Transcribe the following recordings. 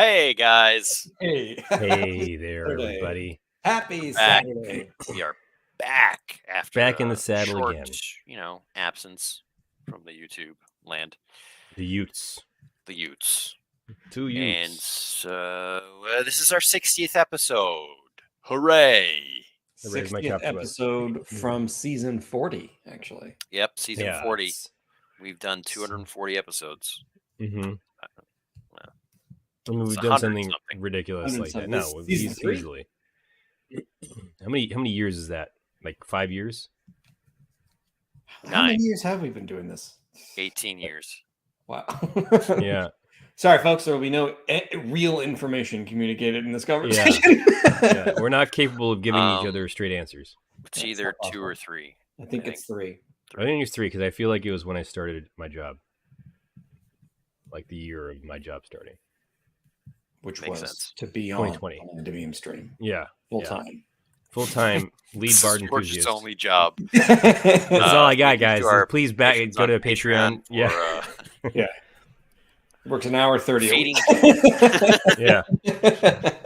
Hey guys. Hey. Hey there, Saturday. everybody. Happy Back. Saturday. We are back after Back in the a saddle short, again. Absence from the YouTube land. The Utes. The Utes. 2 Utes. And so this is our 60th episode. Hooray. I raised my 60th cup to us. episode from season 40, actually. Yep, season 40. Yes. We've done 240 episodes. Mm-hmm. Well, I mean, we've it's done 100 something something. ridiculous 100 like that. something. No, Season 3? easily. How many years is that? Like 5 years? How 9. many years have we been doing this? 18 years. Wow. Yeah. Sorry, folks. There will be no real information communicated in this conversation. Yeah. We're not capable of giving each other straight answers. It's That's either not 2 or 3. I think it's 3. I think it's 3 because I feel like it was when I started my job. Like the year of my job starting. Which Makes was sense. to be 2020. on the Beam stream. Yeah. Full yeah. time. Full-time lead bard George's enthusiast. only job. That's all I got, thank you guys. to our Please back patrons go to on Patreon. for, Yeah. Yeah. Works an hour 30 a feeding. week. Yeah.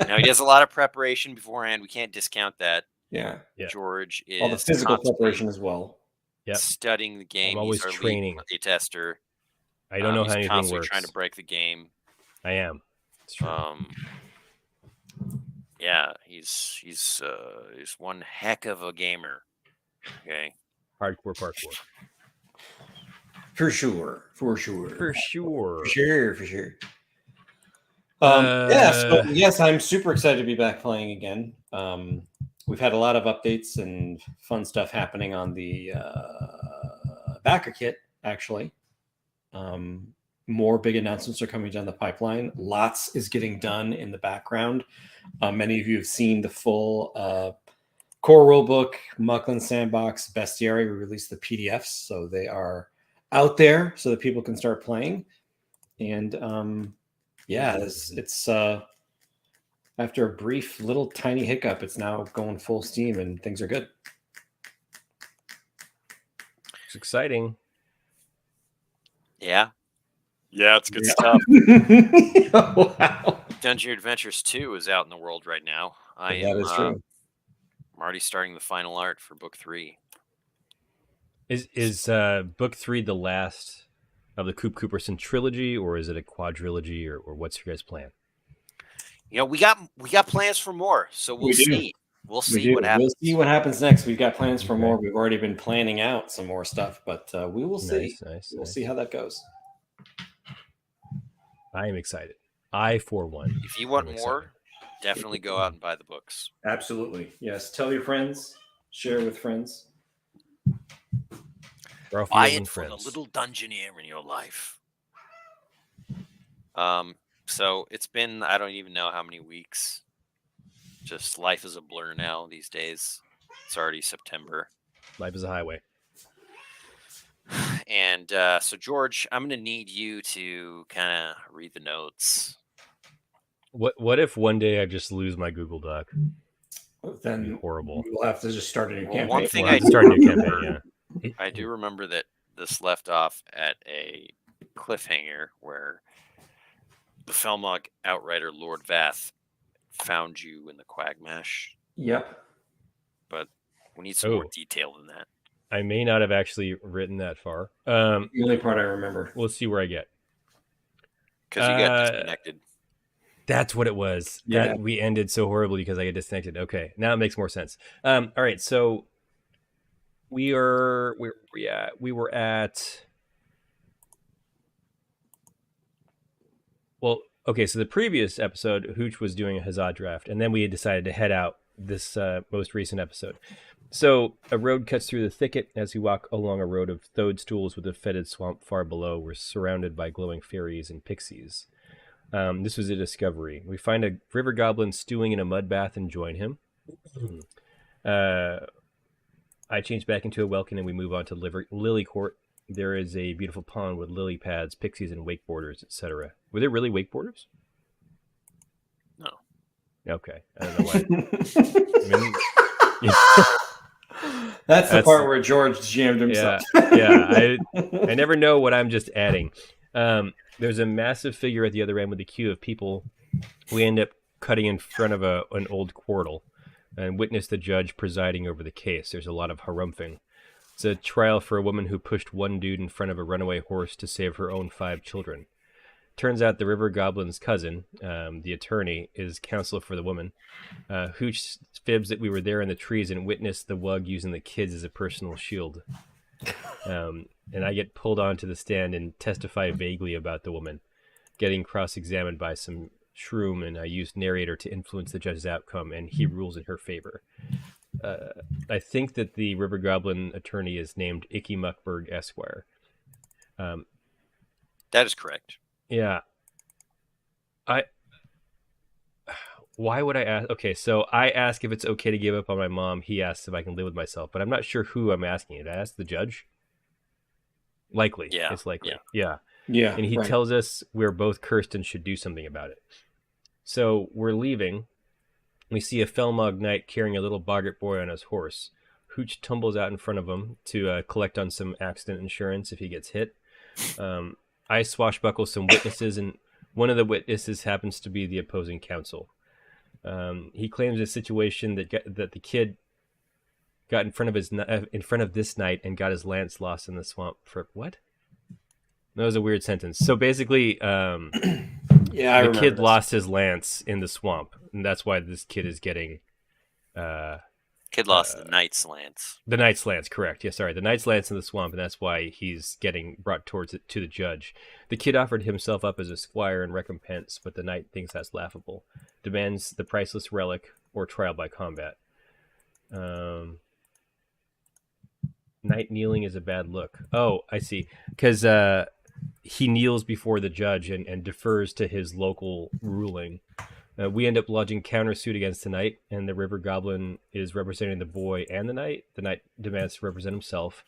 Now he does a lot of preparation beforehand. We can't discount that. Yeah. Yeah. George is All the physical constantly preparation as well. Yep. studying the game. I'm always He's our training. lead play tester. I don't know he's how anything constantly works. trying to break the game. I am. It's true. Yeah, he's one heck of a gamer. Okay. Hardcore parkour. For sure. For sure. Yes, I'm super excited to be back playing again. We've had a lot of updates and fun stuff happening on the backer kit, actually. More big announcements are coming down the pipeline. Lots is getting done in the background. Many of you have seen the full core rulebook, Muckland Sandbox, Bestiary. We released the PDFs, so they are out there so that people can start playing. And it's after a brief little tiny hiccup, it's now going full steam and things are good. It's exciting. Yeah. Yeah, it's good stuff. Oh, wow. Dungeon Adventures 2 is out in the world right now. That is true. I'm already starting the final art for book 3. Is book 3 the last of the Coop Cooperson trilogy, or is it a quadrilogy, or what's your guys' plan? We got plans for more, so we'll see. We'll see what happens. We'll see what happens next. We've got plans for more. We've already been planning out some more stuff, but we will see. We'll see how that goes. I am excited. I, for one. If you want more, definitely go out and buy the books. Absolutely. Yes. Tell your friends. Share with friends. Buy it for the little dungeoneer in your life. So it's been, I don't even know how many weeks. Just life is a blur now these days. It's already September. Life is a highway. And so, George, I'm going to need you to kind of read the notes. What if one day I just lose my Google Doc? Then horrible. We'll have to just start a new campaign. One thing I start a new campaign, yeah. I do remember that this left off at a cliffhanger where the Felmog Outrider Lord Vath found you in the Quagmash. Yep. But we need some more detail than that. I may not have actually written that far. The only part I remember. We'll see where I get. Because you got disconnected. That's what it was. Yeah. That we ended so horribly because I get disconnected. Okay, now it makes more sense. All right, so we were at. Well, okay, so the previous episode, Hooch was doing a Huzzah draft, and then we had decided to head out this most recent episode. So a road cuts through the thicket. As we walk along a road of toadstools with a fetid swamp far below, we're surrounded by glowing fairies and pixies. This was a discovery. We find a river goblin stewing in a mud bath and join him. I change back into a Welkin and we move on to Lily Court. There is a beautiful pond with lily pads, pixies, and wakeboarders, etc. Were there really wakeboarders? No. Okay. I don't know why. That's the part where George jammed himself. Yeah. I never know what I'm just adding. There's a massive figure at the other end with a queue of people We end up cutting in front of an old quartel and witness the judge presiding over the case. There's a lot of harumphing. It's a trial for a woman who pushed one dude in front of a runaway horse to save her own 5 children. Turns out the river goblin's cousin, the attorney, is counsel for the woman. Hooch fibs that we were there in the trees and witnessed the wug using the kids as a personal shield. And I get pulled onto the stand and testify vaguely about the woman, getting cross-examined by some shroom, and I used narrator to influence the judge's outcome, and he rules in her favor. I think that the river goblin attorney is named Icky Muckberg Esquire. That is correct. Yeah. Why would I ask? Okay, so I ask if it's okay to give up on my mom. He asks if I can live with myself, but I'm not sure who I'm asking it. I ask the judge. Likely. Yeah. It's likely. Yeah. Yeah. And he right. tells us we're both cursed and should do something about it. So we're leaving. We see a Felmog knight carrying a little boggart boy on his horse. Hooch tumbles out in front of him to collect on some accident insurance if he gets hit. I swashbuckle some witnesses, and one of the witnesses happens to be the opposing counsel. He claims a situation that the kid got in front of this knight and got his lance lost in the swamp for what? That was a weird sentence. So basically, the kid lost his lance in the swamp, and that's why this kid is getting. Kid lost the knight's lance. The knight's lance, correct? Yeah, sorry, the knight's lance in the swamp, and that's why he's getting brought towards it to the judge. The kid offered himself up as a squire in recompense, but the knight thinks that's laughable. Demands the priceless relic or trial by combat. Knight kneeling is a bad look. Oh, I see. Because he kneels before the judge and defers to his local ruling. We end up lodging countersuit against the knight, and the river goblin is representing the boy and the knight. The knight demands to represent himself.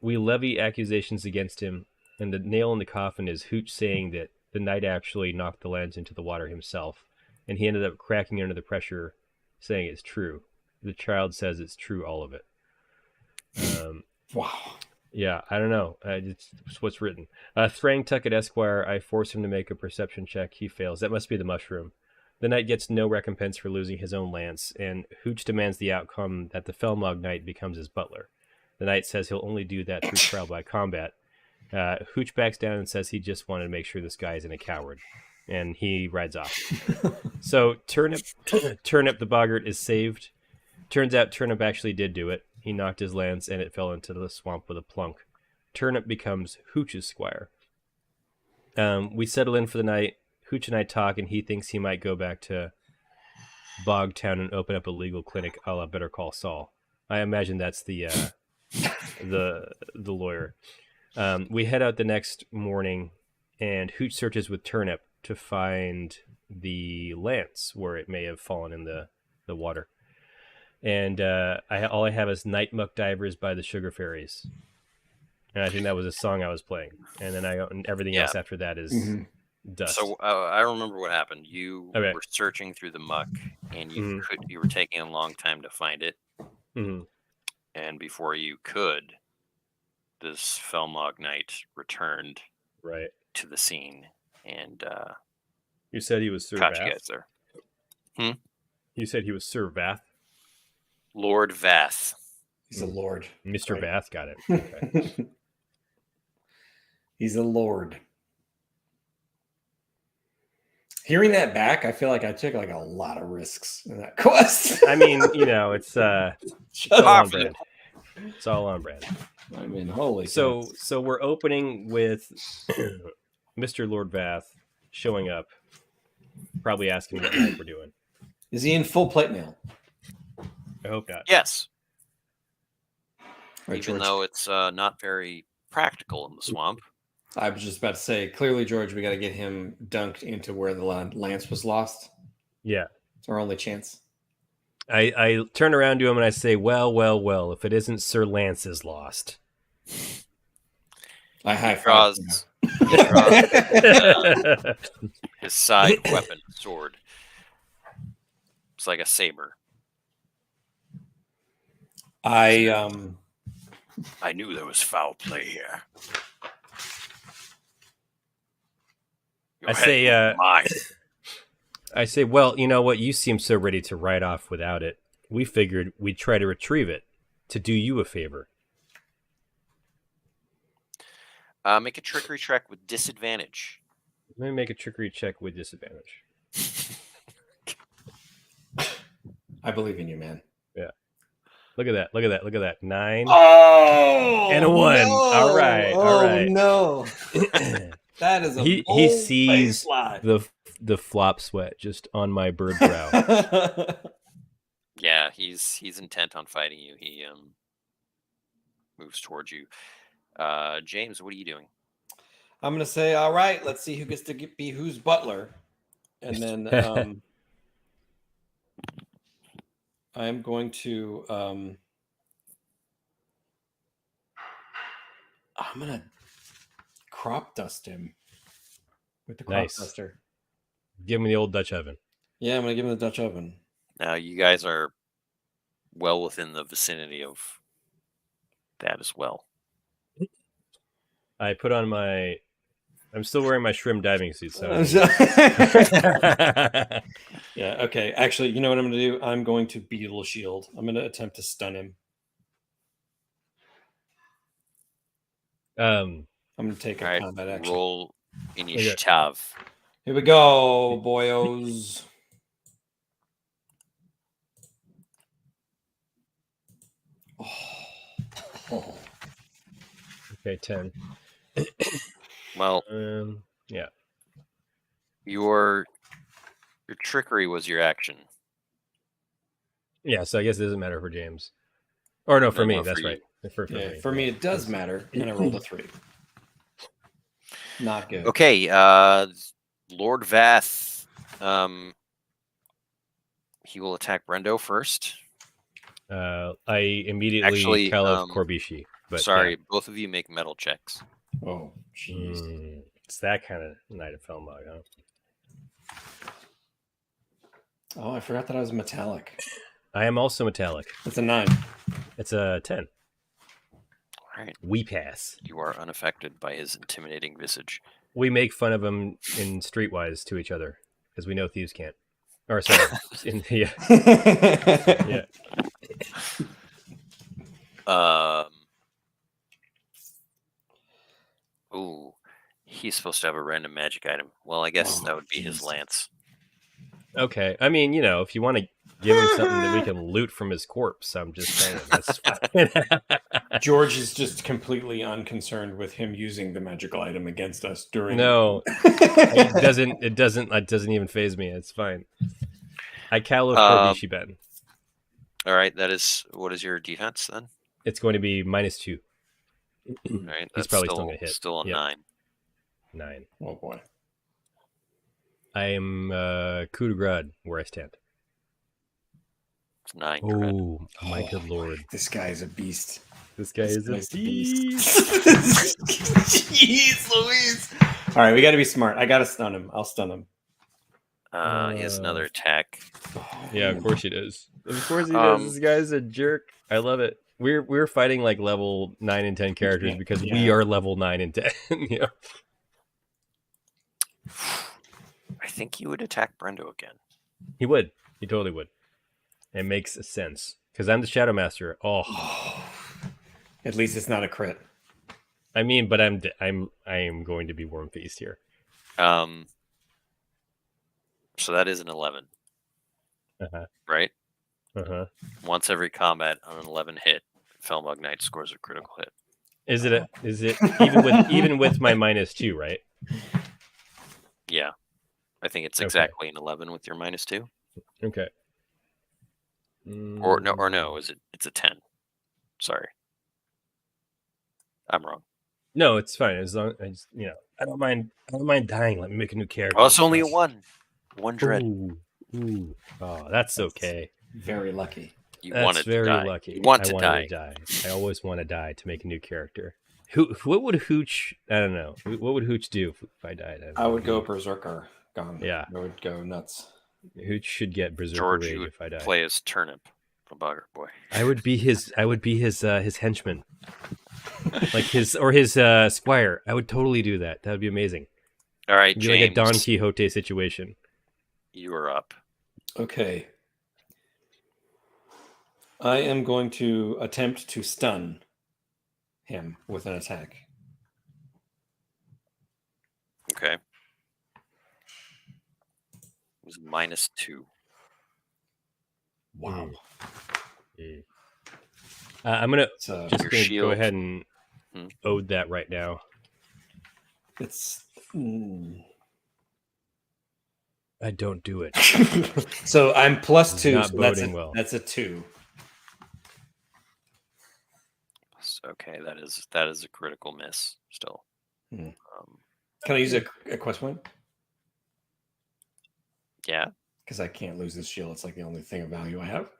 We levy accusations against him, and the nail in the coffin is Hooch saying that the knight actually knocked the lance into the water himself, and he ended up cracking under the pressure, saying it's true. The child says it's true, all of it. Wow. Yeah, I don't know. It's what's written. Thrang Tuckett Esquire, I force him to make a perception check. He fails. That must be the mushroom. The knight gets no recompense for losing his own lance, and Hooch demands the outcome that the Felmog knight becomes his butler. The knight says he'll only do that through trial by combat. Hooch backs down and says he just wanted to make sure this guy isn't a coward, and he rides off. So Turnip the boggart is saved. Turns out Turnip actually did do it. He knocked his lance, and it fell into the swamp with a plunk. Turnip becomes Hooch's squire. We settle in for the night. Hooch and I talk, and he thinks he might go back to Bogtown and open up a legal clinic a la Better Call Saul. I imagine that's the lawyer. We head out the next morning, and Hooch searches with Turnip to find the lance where it may have fallen in the water. And all I have is Night Muck Divers by the Sugar Fairies. And I think that was a song I was playing. And then everything else after that is dust. So I remember what happened. You Okay. were searching through the muck, and you were taking a long time to find it. Mm-hmm. And before you could, this Felmog knight returned Right. to the scene, and You said he was Sir caught you Vath? guys there. You said he was Sir Vath? Lord Vath. He's a lord. Mr. Right. Vath got it. Okay. He's a lord. Hearing that back, I feel like I took like a lot of risks in that quest. I mean, it's all on brand. It's all on brand. I mean, holy. So we're opening with Mr. Lord Vath showing up, probably asking what the heck we're doing. Is he in full plate mail? I hope not. Yes. Right, Even George? though it's not very practical in the swamp. I was just about to say, clearly, George, we got to get him dunked into where the lance was lost. Yeah. It's our only chance. I turn around to him and I say, well, if it isn't Sir Lance's lost. I high Draws his side weapon, sword. It's like a saber. I knew there was foul play here. I say, mine. I say, well, you know what? You seem so ready to ride off without it. We figured we'd try to retrieve it to do you a favor. Make a trickery check with disadvantage. Let me make a trickery check with disadvantage. I believe in you, man. Yeah. Look at that. Look at that. Look at that. 9. Oh, And a 1. No. All right. Oh, all right. No. That is a he bold sees face the flop sweat just on my bird brow. Yeah, he's intent on fighting you. He moves towards you. James, what are you doing? I'm gonna say, all right, let's see who gets to be who's butler, and then I'm going to I'm gonna crop dust him with the crop Nice. duster. Give me the old Dutch oven. Yeah, I'm gonna give him the Dutch oven. Now you guys are well within the vicinity of that as well. I put on my. I'm still wearing my shrimp diving suit. So. Yeah. Okay. Actually, you know what I'm gonna do? I'm going to beetle shield. I'm gonna attempt to stun him. I'm gonna take a combat action. Roll initiative. Here we go, boyos. Oh. Okay, 10. Well, yeah. Your trickery was your action. Yeah, so I guess it doesn't matter for James. Or no, for me. That's for right. For me, it does matter, and I rolled a 3. Not good. Okay, Lord Vath. He will attack Brendo first. I immediately tell of Corbishi. But sorry, yeah. both of you make metal checks. Oh, jeez. It's that kind of Knight of Felmog, huh? Oh, I forgot that I was metallic. I am also metallic. It's a 9. It's a 10. All right. We pass. You are unaffected by his intimidating visage. We make fun of him in Streetwise to each other because we know thieves can't. Or sorry, yeah. Yeah. Ooh, he's supposed to have a random magic item. Well, I guess that would be his lance. Okay, I mean, if you want to give him something that we can loot from his corpse, I'm just saying. That's George is just completely unconcerned with him using the magical item against us during. No, it doesn't even faze me. It's fine. I call of Corbishi Ben. All right, what is your defense then? It's going to be -2. All right, he's probably still going to hit. Still a 9. 9. Oh boy. I am coup de grace where I stand. It's 9. Oh, my good lord! This guy is a beast. This guy is a beast. Jeez, Louise. All right, we got to be smart. I got to stun him. I'll stun him. He has another attack. Yeah, of course he does. Of course he does. This guy's a jerk. I love it. We're fighting like level 9 and 10 characters because we are level 9 and 10. Yeah. I think he would attack Brendo again. He would. He totally would. It makes sense because I'm the Shadow Master. Oh. At least it's not a crit. I mean, but I am going to be Worm Feast here. So that is an 11. Right? Once every combat on an 11 hit, Felmog Knight scores a critical hit. Is it even with my -2, right? Yeah. I think it's exactly an 11 with your -2. Okay. Or no, it's a 10. Sorry. I'm wrong. No, it's fine. As long as I don't mind dying. Let me make a new character. Oh, it's only a 1. 1 dread. Ooh. Oh, that's okay. Very lucky. That's very lucky. You want to die. I always want to die to make a new character. What would Hooch? I don't know. What would Hooch do if I died? I would go berserker. Gone. Yeah, I would go nuts. Hooch should get berserker George, rage you would if I died. play as Turnip from Bogger Boy. I would be his henchman, like his squire. I would totally do that. That would be amazing. All right, It'd be James. like a Don Quixote situation. You are up. Okay. I am going to attempt to stun him with an attack. Okay. It was -2. Wow. I'm gonna So just Your gonna go shield. ahead and Hmm. ode that right now. it's I don't do it. so I'm +2. Not So boding well. That's a 2. Okay, that is a critical miss still. Hmm. Can I use a quest point? Yeah. Because I can't lose this shield. It's like the only thing of value I have.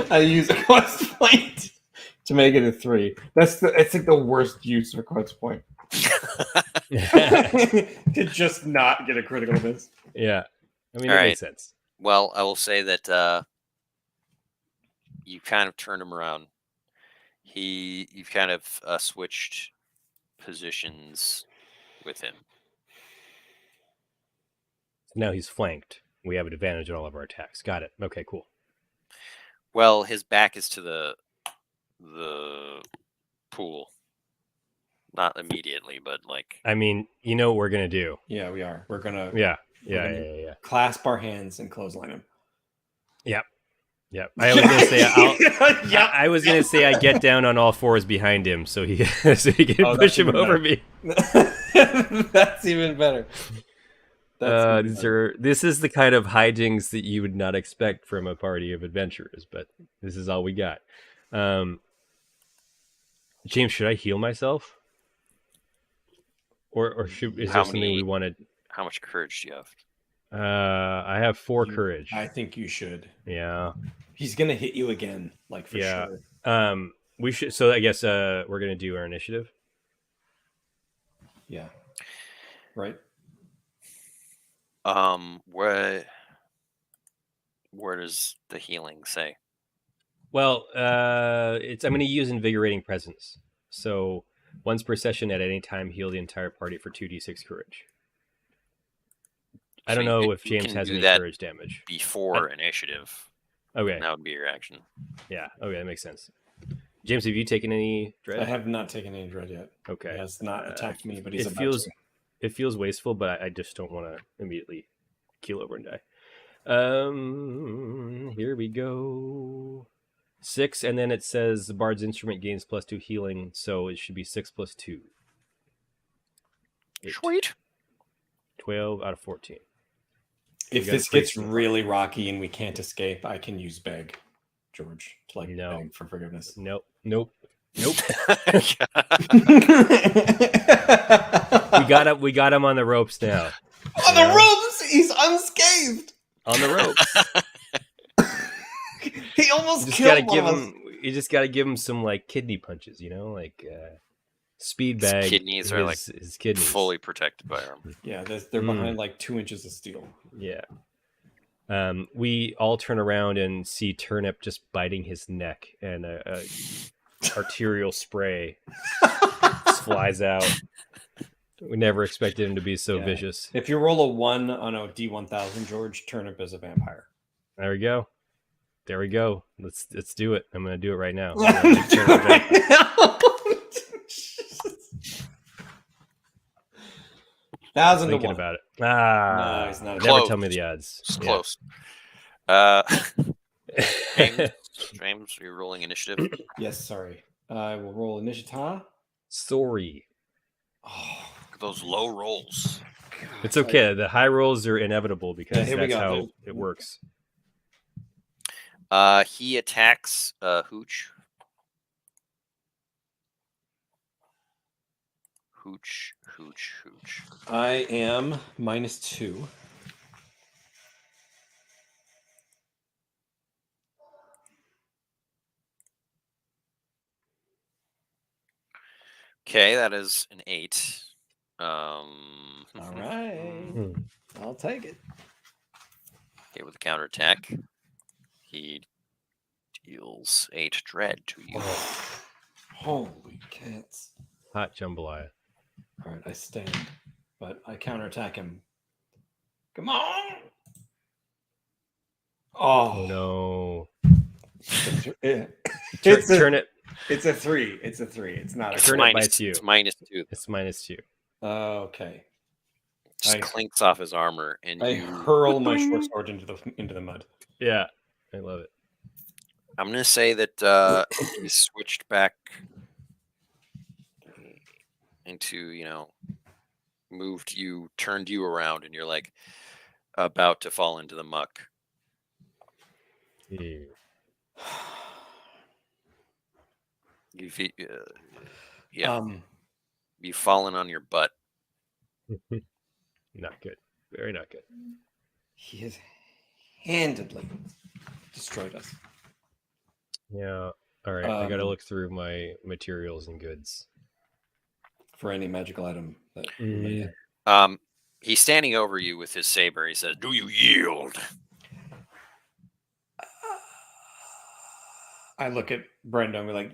I use a quest point to make it a 3. It's like the worst use of a quest point. To just not get a critical miss. Yeah, I mean All that right. makes sense. Well, I will say that you kind of turned him around. You've kind of switched positions with him. Now he's flanked. We have an advantage on all of our attacks. Got it. Okay, cool. Well, his back is to the pool. Not immediately, but like. I mean, you know what we're gonna do. Yeah, we are. We're gonna Yeah. clasp our hands and clothesline him. Yep. I was gonna say I was gonna say I get down on all fours behind him so he can push him over me. That's even better. This is the kind of hijinks that you would not expect from a party of adventurers, but this is all we got. James, should I heal myself? Or is there something we wanted? How much courage do you have? I have 4 courage. I think you should. Yeah. He's gonna hit you again, like for sure. We should. So I guess we're gonna do our initiative. Yeah. Right. Where does the healing say? Well, I'm going to use Invigorating Presence. So once per session at any time, heal the entire party for 2d6 courage. I don't know if James has any courage damage. Before initiative. Okay. That would be your action. Yeah. Okay, that makes sense. James, have you taken any dread? I have not taken any dread yet. Okay. He has not attacked me, but he's It feels wasteful, but I just don't want to immediately keel over and die. Here we go. 6, and then it says the Bard's instrument gains +2 healing, so it should be 6 + 2. 8. Sweet. 12 out of 14. If this gets really rocky and we can't escape, I can use beg, George, to beg for forgiveness. Nope. we got him on the ropes now. On the ropes, he's unscathed. On the ropes. He almost killed one of us. You just got to give him some kidney punches, speed bag. His kidneys are his kidneys fully protected by armor. Yeah, they're behind 2 inches of steel. Yeah. We all turn around and see Turnip just biting his neck, and a arterial spray flies out. We never expected him to be so vicious. If you roll a 1 on a D1000, George, Turnip is a vampire. There we go. Let's do it. I'm gonna do it right now. Thinking about it. No, he's not. Never tell me the odds. It's close. James, are you rolling initiative? Yes, sorry. I will roll initiative. Sorry. Oh, those low rolls. It's okay. The high rolls are inevitable because that's how it works. He attacks Hooch. Hooch. I am -2. Okay, that is an 8. All right. I'll take it. Okay, with a counterattack, he deals 8 dread to you. Oh, holy cats. Hot jambalaya. All right, I stand, but I counterattack him Come on. Oh Oh, no! Turn it. It's a 3. It's a 3. It's not a Turn it by 2. It's -2. It's -2. Okay. Just clinks off his armor, and I you. hurl my short sword into the mud. Yeah, I love it. I'm gonna say that he switched back into turned you around, and you're like about to fall into the muck. Yeah. You've fallen on your butt. Not good. Very not good. He has handedly destroyed us. Yeah. All right. I got to look through my materials and goods for any magical item that he's standing over you with his saber. He says, "Do you yield?" I look at Brendo and be like,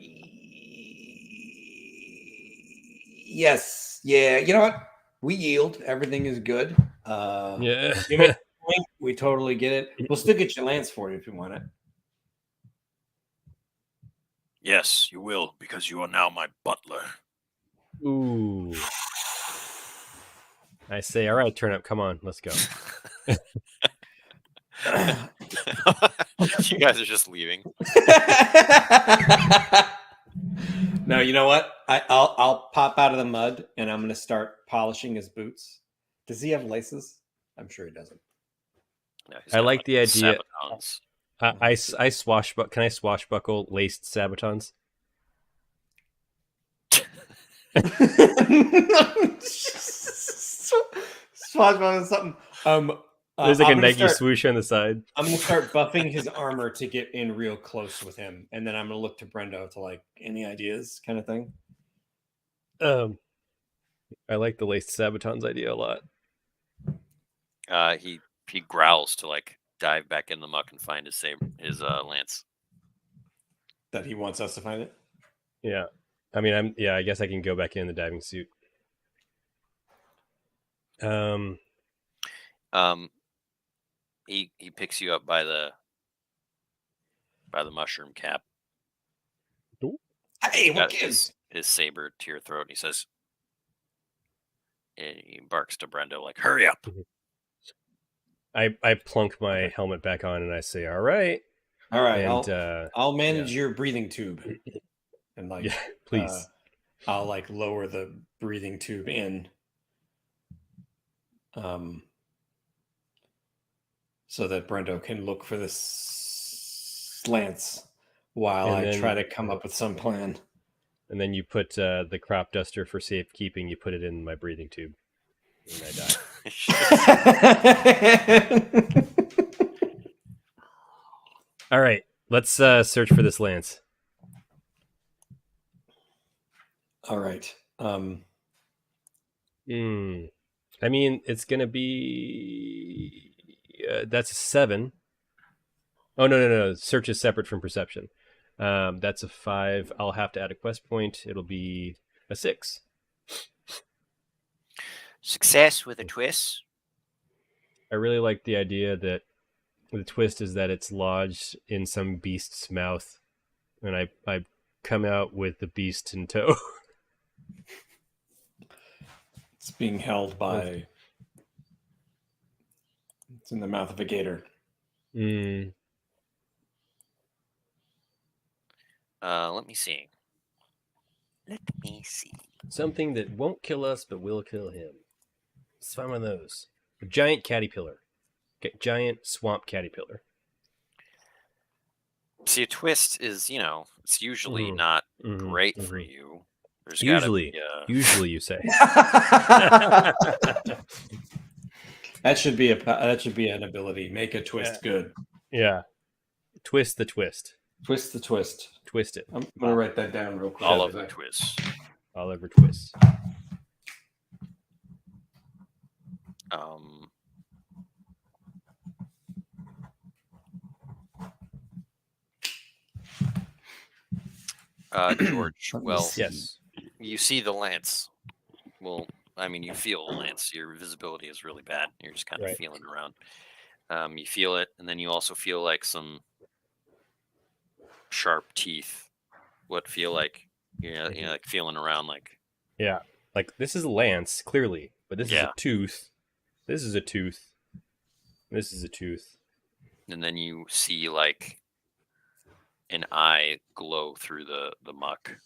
yes. Yeah. You know what? We yield. Everything is good. Yeah. You make a point. We totally get it. We'll still get your lance for you if you want it. Yes, you will, because you are now my butler. Ooh. I say, all right, Turnip, come on, let's go. You guys are just leaving. No, you know what? I'll pop out of the mud and I'm going to start polishing his boots. Does he have laces? I'm sure he doesn't. No, I like the idea. Sabatons. I swashbuckle. Can I swashbuckle laced sabatons? Swashbuckle something. There's like a Nike swoosh on the side. I'm gonna start buffing his armor to get in real close with him, and then I'm gonna look to Brendo to like any ideas, kind of thing. I like the laced sabatons idea a lot. He growls to like dive back in the muck and find his lance. That he wants us to find it. Yeah, I mean, I guess I can go back in the diving suit. He picks you up by the mushroom cap. Hey, what gives? His saber to your throat, and he says, and he barks to Brendo like, "Hurry up!" I plunk my helmet back on and I say, "All right, and I'll manage your breathing tube." And like, please. I'll like lower the breathing tube in, so that Brendo can look for this lance while I try to come up with some plan. And then you put the crop duster for safekeeping. You put it in my breathing tube, and I die. All right, let's search for this lance. All right. I mean, it's gonna be that's a 7. Oh no! Search is separate from perception. That's a 5. I'll have to add a quest point. It'll be a 6. Success with a twist. I really like the idea that the twist is that it's lodged in some beast's mouth, and I come out with the beast in tow. It's being held by. It's in the mouth of a gator. Let me see. Something that won't kill us, but will kill him. Let's find one of those. A giant caterpillar. Giant swamp caterpillar. See, a twist is, it's usually not great for you. There's usually you say. That should be an ability. Make a twist good. Yeah. Twist the twist. Twist the twist. Twist it. I'm gonna write that down real quick. Oliver twist. Oliver twist. George, well, yes. You see the lance. We'll I mean, you feel Lance. Your visibility is really bad. You're just kind of Right. feeling around. You feel it, and then you also feel like some sharp teeth. What feel like like feeling around, like Yeah. Like this is Lance, clearly, but this is Yeah. a tooth. This is a tooth. This is a tooth. and then you see like an eye glow through the muck.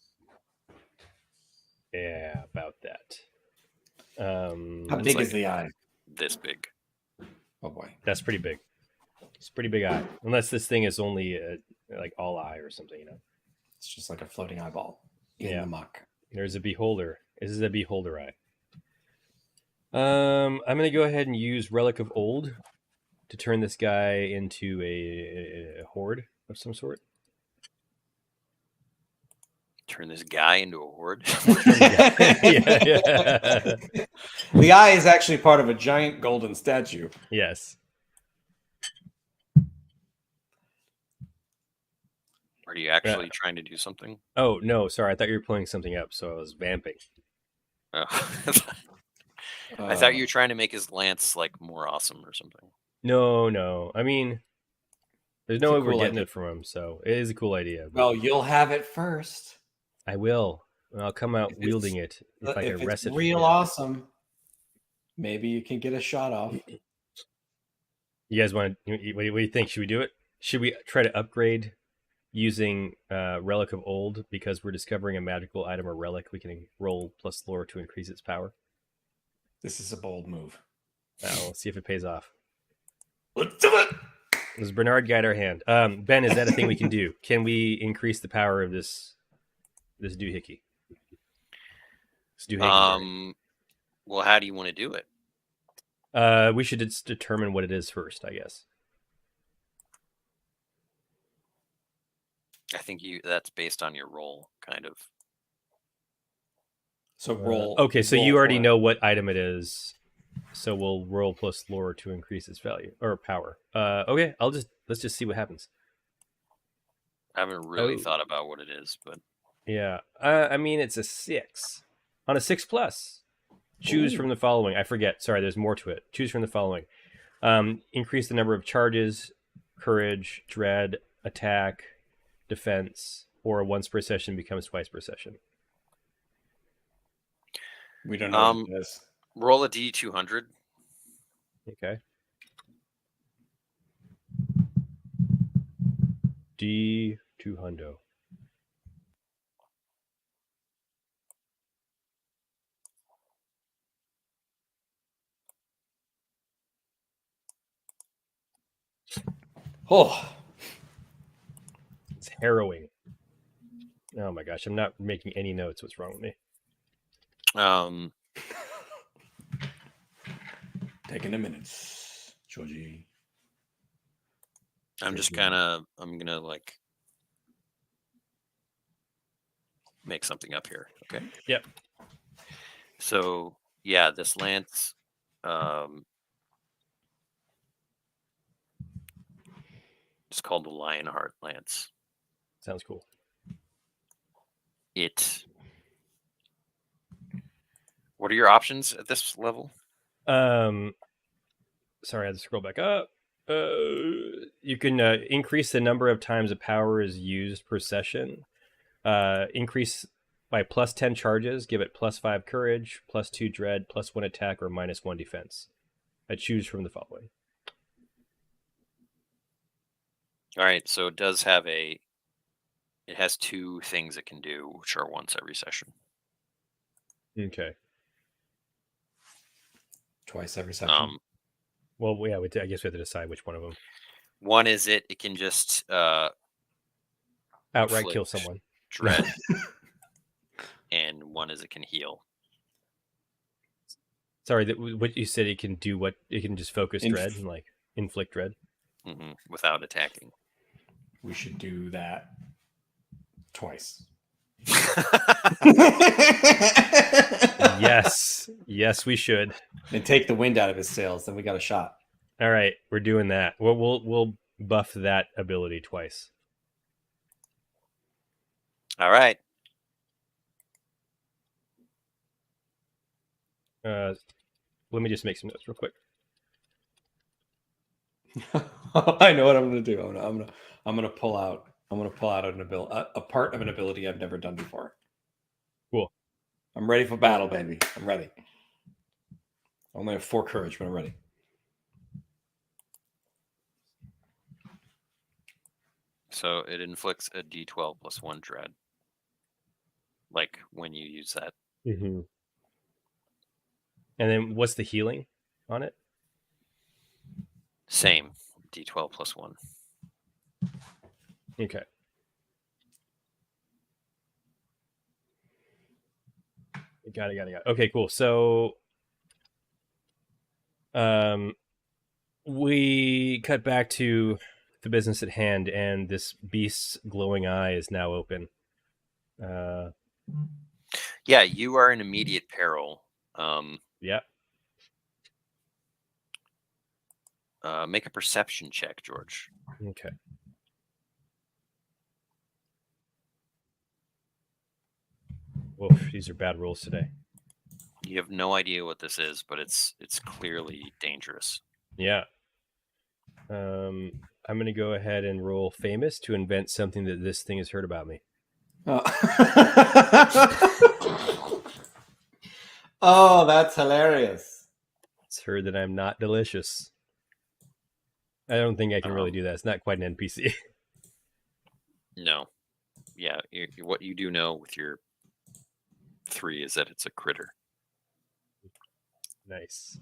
Yeah, about that. How It's big like is the eye? this big. Oh boy. That's pretty big. It's a pretty big eye. Unless this thing is only like all eye or something, It's just like a floating eyeball in Yeah. the muck. There's a beholder. This is a beholder eye. I'm gonna go ahead and use Relic of Old to turn this guy into a horde of some sort. Turn this guy into a horde. yeah. The eye is actually part of a giant golden statue. Yes. Are you actually trying to do something? Oh no, sorry. I thought you were pulling something up, so I was vamping. Oh. I thought you were trying to make his lance like more awesome or something. No. I mean, there's no It's way a we're cool getting idea. it from him, so it is a cool idea. Well, you'll have it first. I will. I'll come out wielding it if I If can wrest it's it. real awesome, maybe you can get a shot off. You guys want to? What do you think? Should we do it? Should we try to upgrade using Relic of Old because we're discovering a magical item or relic? We can roll plus lore to increase its power. This is a bold move. We'll see if it pays off. Let's do it. Does Bernard guide our hand? Ben, is that a thing we can do? Can we increase the power of this doohickey? This doohickey. Well, how do you want to do it? We should just determine what it is first, I guess. I think that's based on your roll, kind of. So roll. Okay, so roll you already for it. know what item it is. So we'll roll plus lore to increase its value or power. Okay, let's just see what happens. I haven't really thought about what it is, but yeah, I mean it's a 6 on a 6+. Choose from the following. I forget. Sorry, there's more to it. Choose from the following. Increase the number of charges, courage, dread, attack, defense, or once per session becomes twice per session. We don't know what it is. Roll a D200. Okay. D200. Oh, it's harrowing. Oh my gosh, I'm not making any notes. What's wrong with me? Taking a minute, Georgie. I'm gonna like make something up here. Okay. Yep. So yeah, this lance, it's called the Lionheart Lance. Sounds cool. What are your options at this level? Sorry, I had to scroll back up. You can increase the number of times a power is used per session. Increase by plus 10 charges. Give it plus 5 courage, plus 2 dread, plus 1 attack, or minus 1 defense. I choose from the following. All right, so it does have it has 2 things it can do, which are once every session. Okay. Twice every session. Well, yeah, I guess we have to decide which one of them. One is it can just outright kill someone. Dread. And one is it can heal. Sorry, what you said, it can do what? It can just focus dread and like inflict dread? Without attacking. We should do that twice. Yes, we should. And take the wind out of his sails, then we got a shot. All right, we're doing that. We'll buff that ability twice. All right. Let me just make some notes real quick. I know what I'm gonna do. I'm gonna pull out an ability, a part of an ability I've never done before. Cool. I'm ready for battle, baby. I'm ready. I only have 4 courage, but I'm ready. So it inflicts a D12 plus 1 dread. Like when you use that. Mm-hmm. And then what's the healing on it? Same. D12 plus 1. Okay. Got it. Okay, cool. So, we cut back to the business at hand, and this beast's glowing eye is now open. Yeah, you are in immediate peril. Yeah. Make a perception check, George. Okay. Oof, these are bad rolls today. You have no idea what this is, but it's clearly dangerous. Yeah. I'm gonna go ahead and roll famous to invent something that this thing has heard about me. Oh, that's hilarious. It's heard that I'm not delicious. I don't think I can really do that. It's not quite an NPC. No. Yeah, what you do know with your 3 is that it's a critter. Nice.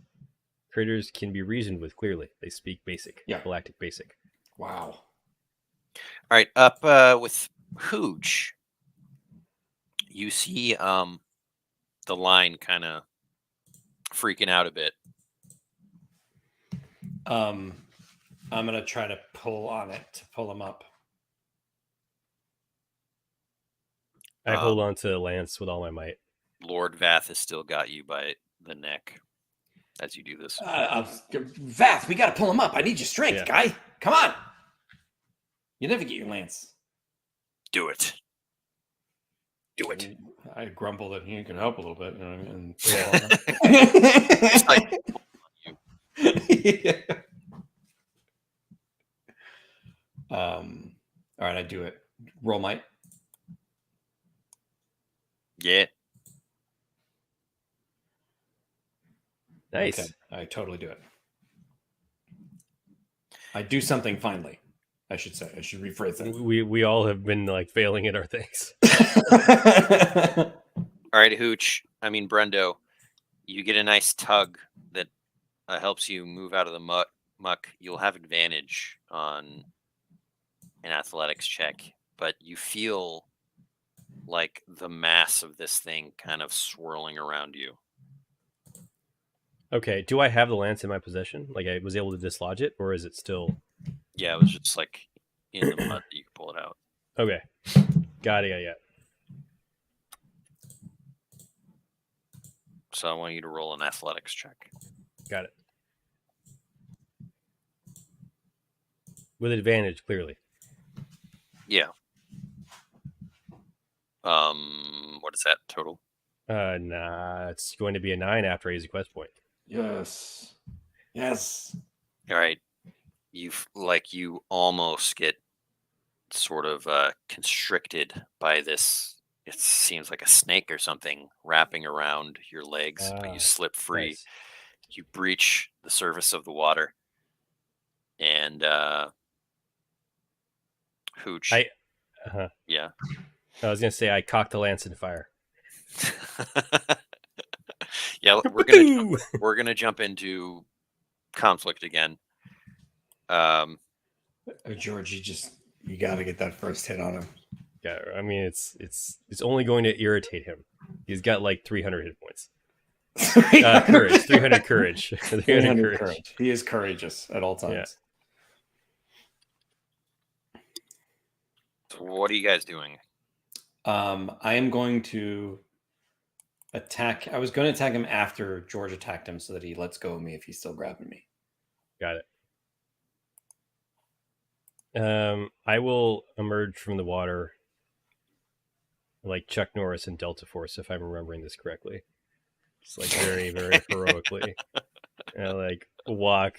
Critters can be reasoned with clearly. They speak basic. Yeah. Galactic basic. Wow. All right, up with Hooch. You see the line kind of freaking out a bit. I'm gonna try to pull on it to pull him up. I hold on to Lance with all my might. Lord Vath has still got you by the neck as you do this. Vath, we gotta pull him up. I need your strength, guy. Come on. You never get your lance. Do it. Do it. I grumble that he can help a little bit. You know what I mean? It's like, Yeah. All right, I do it. Roll might. yeah. Nice. Okay, I totally do it. I do something finally. I should say. I should rephrase that. We all have been like failing at our things. All right, Hooch. Brendo. You get a nice tug that helps you move out of the muck. You'll have advantage on an athletics check, but you feel like the mass of this thing kind of swirling around you. Okay. Do I have the lance in my possession? Like I was able to dislodge it, or is it still? Yeah, it was just like in the mud that you could pull it out. Okay. Got it. Yeah. So I want you to roll an athletics check. Got it. With advantage, clearly. Yeah. What is that total? Nah, it's going to be a 9 after I use a quest point. Yes. All right. You almost get sort of constricted by this. It seems like a snake or something wrapping around your legs, but you slip free. Nice. You breach the surface of the water, and Hooch. Yeah. I was gonna say I cocked the lance and fire. Yeah, we're gonna jump into conflict again. George, you got to get that first hit on him. Yeah, it's only going to irritate him. He's got like 300 hit points. Courage, 300 courage. 300 courage. He is courageous at all times. Yeah. So what are you guys doing? I am going to attack. I was going to attack him after George attacked him so that he lets go of me if he's still grabbing me. Got it. I will emerge from the water like Chuck Norris in Delta Force, if I'm remembering this correctly. just like very, very heroically. And like walk,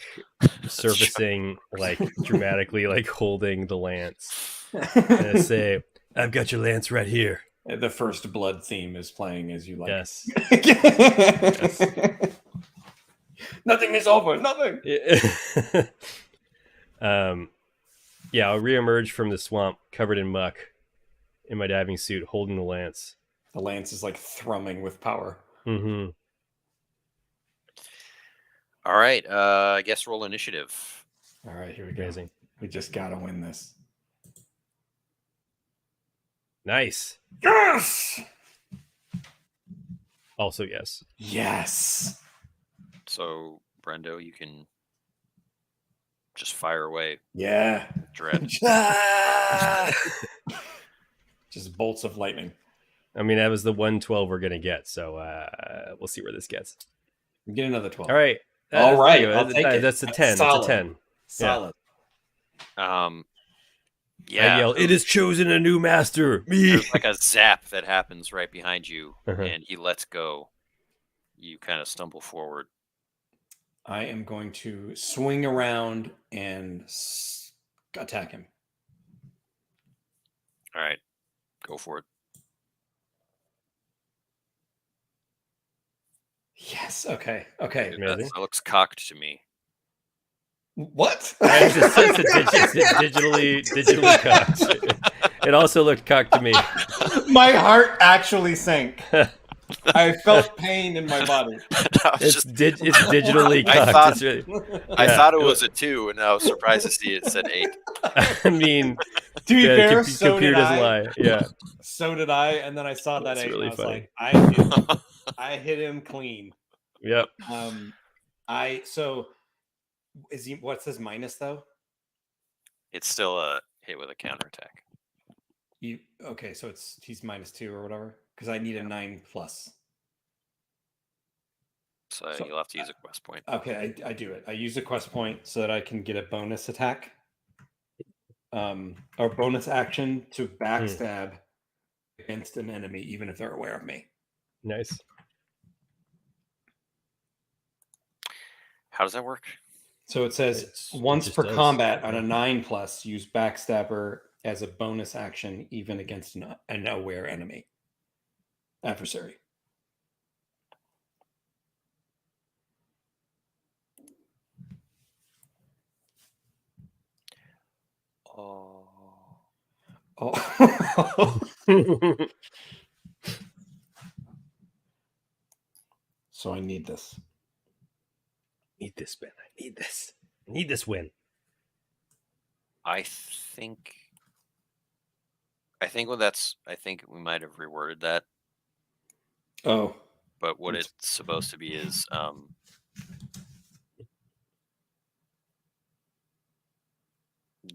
surfacing like dramatically, like holding the lance. And I say, "I've got your lance right here." The first blood theme is playing as you like. Yes. Yes. Nothing is over. Nothing. Yeah, I'll reemerge from the swamp covered in muck in my diving suit, holding the lance. The lance is like thrumming with power. Mm-hmm. All right. I guess roll initiative. All right, here we go. Amazing. We just gotta win this. Nice. Yes. Also, yes. Yes. So, Brendo, you can just fire away. Yeah. Dread. Just bolts of lightning. I mean, that was the 112 we're gonna get, so we'll see where this gets. Get another 12. All right. All right. There you go. I'll take it. That's a 10. Solid. That's a 10. Solid. Yeah. I yell, "It has chosen a new master, me!" There's like a zap that happens right behind you, Uh-huh. and he lets go. You kind of stumble forward. I am going to swing around and attack him. All right. Go for it. Yes. Okay. Okay. Amazing. That looks cocked to me. What? It's digitally cocked. It also looked cocked to me. My heart actually sank. I felt pain in my body. It's digitally I cocked. thought- It's really, I thought it was a 2, and I was surprised to see it said 8. I mean, To be the fair, so computer did doesn't I. lie. Yeah. So did I, and then I saw that That's 8, really and I was funny. like, I hit him clean. Yep. Is he? What's his minus though? It's still a hit with a counterattack. Okay? So he's -2 or whatever because I need a 9+. So you'll have to use a quest point. Okay, I do it. I use a quest point so that I can get a bonus attack, or bonus action to backstab against an enemy, even if they're aware of me. Nice. How does that work? So it says It once just per does. combat on a 9+, use backstabber as a bonus action, even against an aware enemy adversary. Oh. So I need this. Need this, Ben. I need this. I need this win. I think we might have reworded that, Oh, but what it's supposed to be is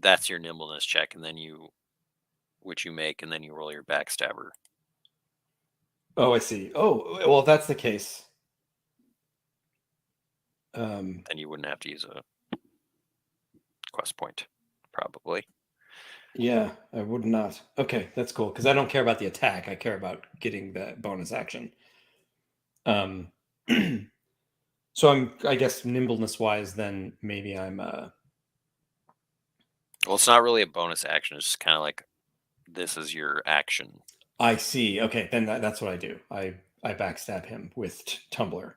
that's your nimbleness check, and then which you make, and then you roll your backstabber. oh, I see. Oh, well, if that's the case. Then you wouldn't have to use a quest point, probably. Yeah, I would not. Okay, that's cool because I don't care about the attack. I care about getting the bonus action. So I guess nimbleness wise, then maybe I'm. Well, it's not really a bonus action. It's just kind of like this is your action. I see. Okay, then that's what I do. I backstab him with Tumbler.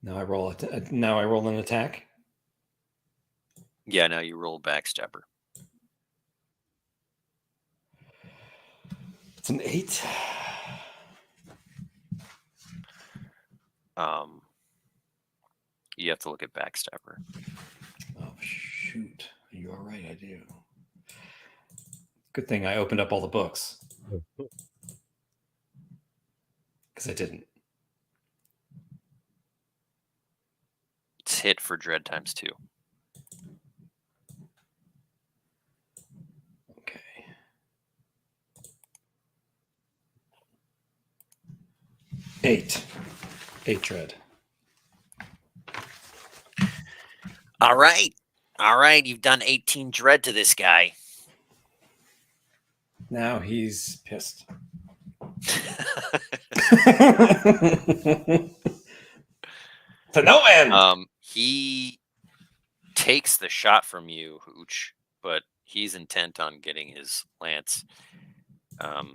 Now I roll an attack. Yeah, now you roll backstabber. It's an 8. You have to look at backstabber. Oh shoot! You are right. I do. Good thing I opened up all the books because I didn't. It's hit for dread ×2. Okay. Eight dread. All right. You've done 18 dread to this guy. Now he's pissed. To no end. He takes the shot from you, Hooch, but he's intent on getting his lance. I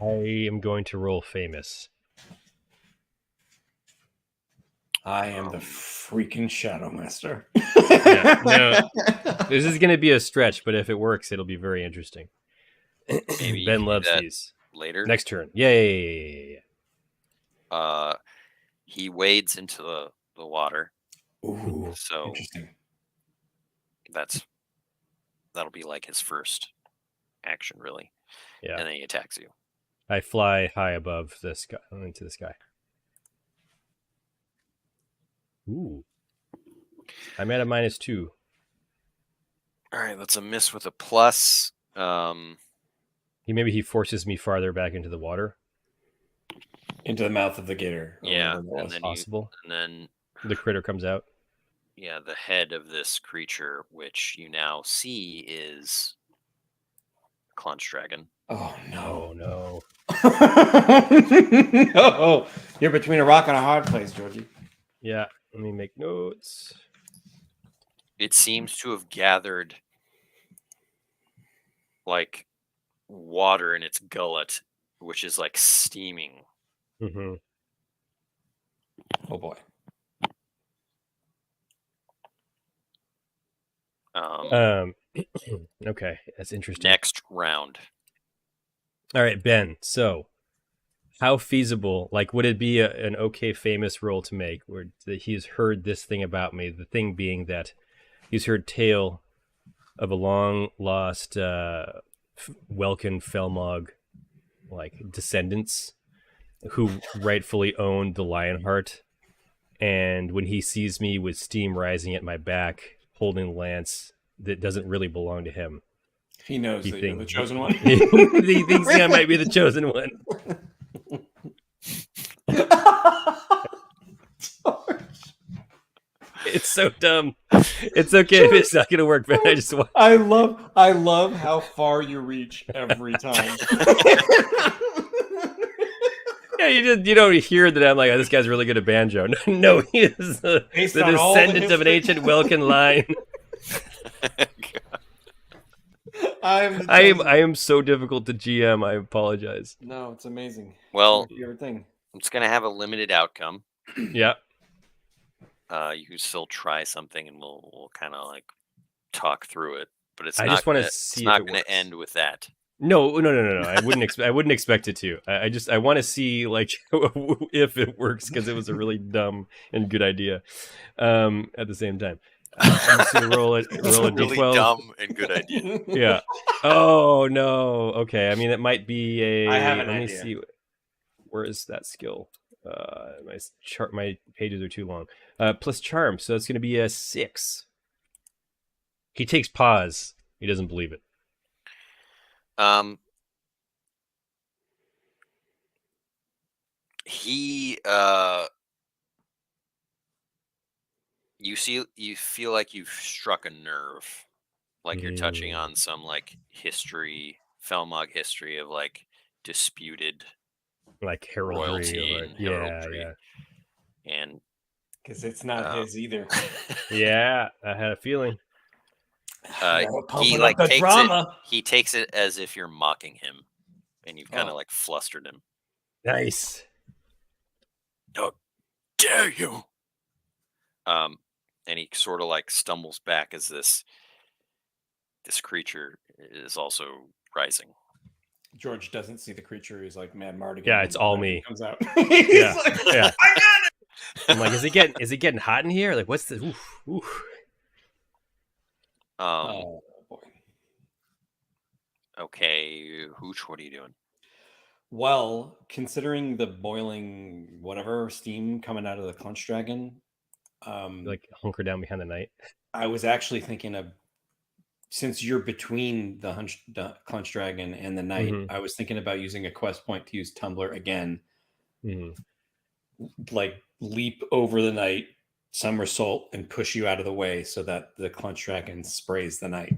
am going to roll famous. I am the freaking Shadow Master. No, this is going to be a stretch, but if it works, it'll be very interesting. Maybe Ben loves these. Later. Next turn. Yeah. He wades into the water. Ooh, so interesting. That'll be like his first action, really. Yeah. And then he attacks you. I fly high above the sky, into the sky. Ooh. I'm at a -2. All right, that's a miss with a plus. Maybe he forces me farther back into the water. Into the mouth of the gator. Yeah, and then possible. And then the critter comes out. Yeah, the head of this creature, which you now see is Clunch Dragon. Oh no! No! No! You're between a rock and a hard place, Georgie. Yeah, let me make notes. It seems to have gathered like water in its gullet, which is like steaming. Mm-hmm. Oh boy. Okay, that's interesting. Next round. All right, Ben. So, how feasible? Like, would it be an okay famous roll to make, where he's heard this thing about me? The thing being that he's heard tale of a long lost Welkin Felmog, like descendants, who rightfully owned the Lionheart, and when he sees me with steam rising at my back, holding lance that doesn't really belong to him, he knows that you're the chosen one. He thinks I might be the chosen one. It's so dumb. It's okay if it's not going to work, but I just want... I love how far you reach every time. Yeah, you don't hear that I'm like, oh, this guy's really good at banjo. No, he is the descendant of an ancient Welkin line. I am so difficult to GM. I apologize. No, it's amazing. Well, it's my favorite thing. It's going to have a limited outcome. Yeah. You can still try something, and we'll kind of like talk through it. But it's I not just want to see. It's not going to end with that. No. I wouldn't expect it to. I want to see like if it works, because it was a really dumb and good idea. At the same time, I'm just gonna roll a really d12. Dumb and good idea. Yeah. Oh no. Okay. I mean, it might be a. I have an let idea. Me see. Where is that skill? My pages are too long. Plus charm, so it's going to be a 6. He takes pause. He doesn't believe it. You feel like you've struck a nerve, like you're touching on some like Felmog history of like disputed, like heraldry, royalty, heraldry. Yeah. And because it's not his either. Yeah, I had a feeling. He like takes drama. He takes it as if you're mocking him, and you've kind of like flustered him. Nice. How dare you? And he sort of like stumbles back as this creature is also rising. George doesn't see the creature. He's like Mad Mardigan. Yeah, it's all me. Comes out. Yeah. I got it. I'm like, is it getting hot in here? Like, what's this? Oof. Oh boy. Okay, Hooch, what are you doing? Well, considering the boiling whatever steam coming out of the Clunch Dragon, like hunker down behind the knight. I was actually thinking of, since you're between the Clunch Dragon and the knight, I was thinking about using a quest point to use Tumbler again. Like leap over the knight, somersault, and push you out of the way so that the Clunch Dragon sprays the knight.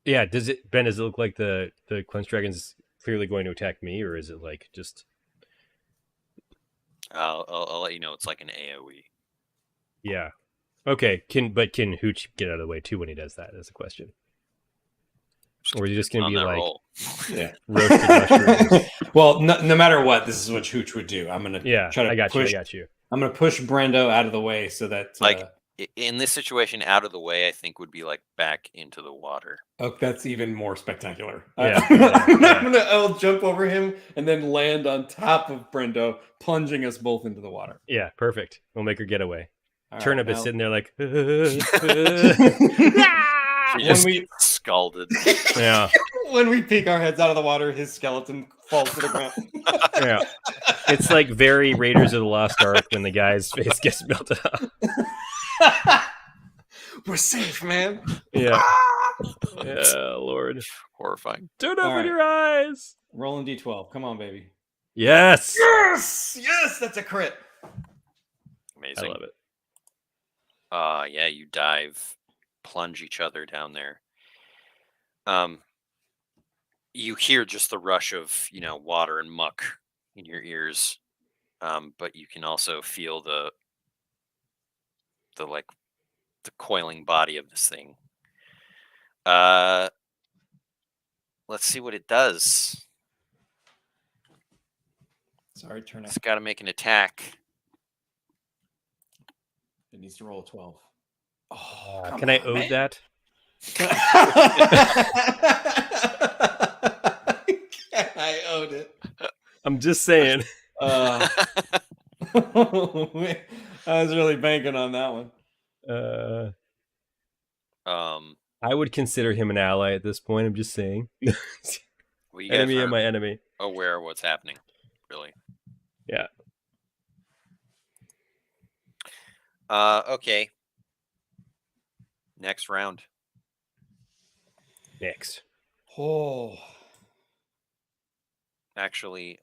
Yeah, does it look like the clenched dragon's clearly going to attack me, or is it like just? I'll let you know. It's like an AOE. Yeah. Okay. Can Hooch get out of the way too when he does that? That's a question. Or is he just going to be like Yeah. roasted mushrooms? Well, no matter what, this is what Hooch would do. I'm gonna try to I got push. you. I'm gonna push Brendo out of the way so that in this situation, out of the way, I think would be like back into the water. Oh, that's even more spectacular. Yeah. I'll jump over him and then land on top of Brendo, plunging us both into the water. Yeah, perfect. We'll make her get away. All Turnip right, is sitting there like, When we scalded. Yeah. When we peek our heads out of the water, his skeleton falls to the ground. Yeah. It's like very Raiders of the Lost Ark when the guy's face gets melted off. We're safe, man. Yeah. Yeah, Lord. Horrifying. Don't open your eyes. Rolling D12. Come on, baby. Yes. Yes, that's a crit. Amazing. I love it. Yeah, you dive, plunge each other down there. You hear just the rush of, water and muck in your ears. But you can also feel the coiling body of this thing. Let's see what it does. Sorry, turn up. It's got to make an attack. It needs to roll a 12. Can I ode that? I owed it. I'm just saying. I was really banking on that one. I would consider him an ally at this point. I'm just saying. Enemy of my enemy. Aware of what's happening, really. Yeah. Okay. Next round. Next. Oh. Actually,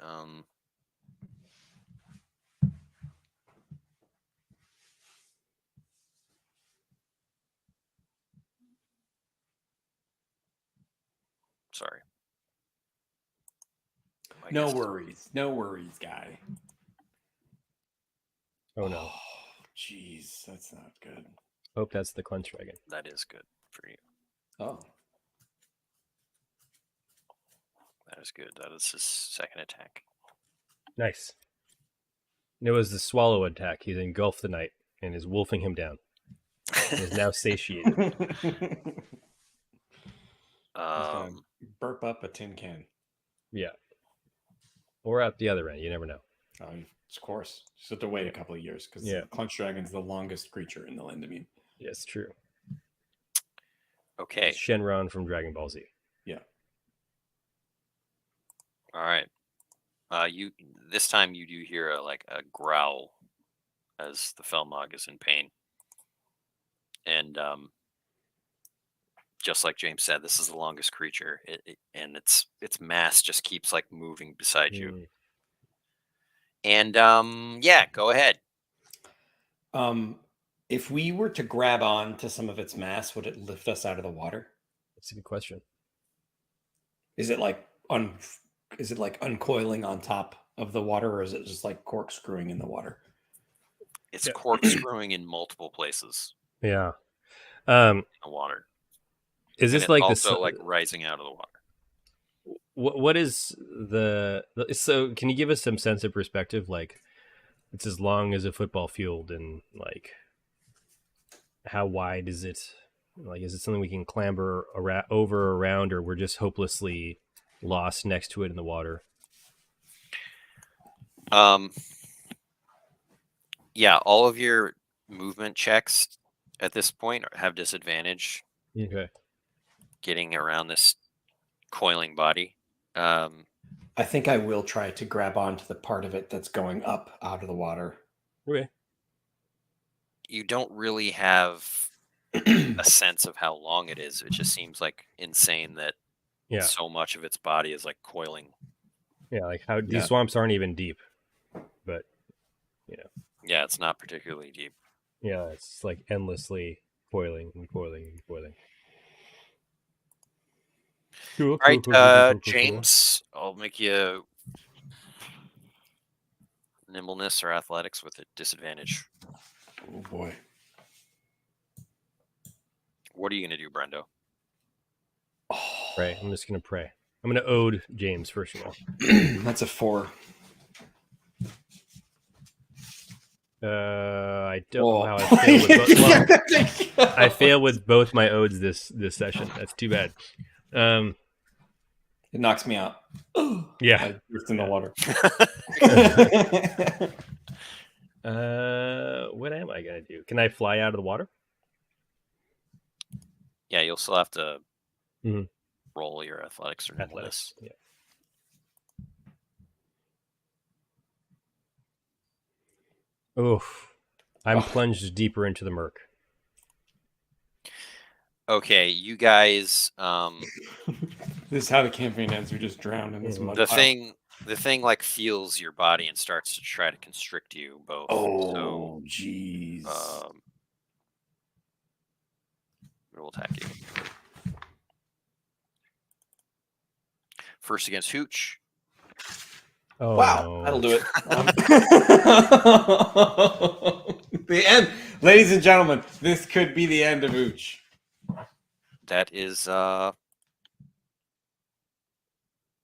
sorry. No worries, guy. Oh no. Jeez, that's not good. Hope that's the clenched dragon. That is good for you. Oh. That is good. That is his second attack. Nice. It was the swallow attack. He's engulfed the knight and is wolfing him down. He is now satiated. Burp up a tin can. Yeah. Or at the other end. You never know. Of course. Just have to wait a couple of years because the clenched dragon's the longest creature in the Lendamine. Yes, true. Okay. It's Shenron from Dragon Ball Z. Yeah. All right. This time you do hear a growl as the Felmog is in pain. And just like James said, this is the longest creature, and its mass just keeps moving beside you. And go ahead. If we were to grab on to some of its mass, would it lift us out of the water? That's a good question. Is it uncoiling on top of the water, or is it just corkscrewing in the water? It's corkscrewing in multiple places. Yeah. In the water. Is this also rising out of the water? What is so can you give us some sense of perspective? It's as long as a football field, and how wide is it? Is it something we can clamber around, or we're just hopelessly lost next to it in the water? Yeah, all of your movement checks at this point have disadvantage. Okay. Getting around this coiling body. I think I will try to grab onto the part of it that's going up out of the water. Okay. You don't really have a sense of how long it is. It just seems insane that so much of its body is coiling. Yeah, how these swamps aren't even deep, but Yeah, it's not particularly deep. Yeah, it's endlessly coiling and coiling and coiling. Cool. All right, Cool. James, I'll make you nimbleness or athletics with a disadvantage. Oh boy. What are you gonna do, Brendo? Pray. I'm just gonna pray. I'm gonna ode James first of all. That's a 4. I don't know how I failed with both. Well, I failed with both my odes this session. That's too bad. It knocks me out. Yeah. I drift in the water. What am I gonna do? Can I fly out of the water? Yeah, you'll still have to Mhm. roll your athletics or nimbleness. Yeah. Oof. I'm plunged deeper into the murk. Okay, you guys. This is how the campaign ends. We just drown in this mud. The pile. thing like feels your body and starts to try to constrict you both. Oh, jeez. It will attack you. First against Hooch. Oh, wow, no. that'll do it. The end, ladies and gentlemen. This could be the end of Hooch. That is Oh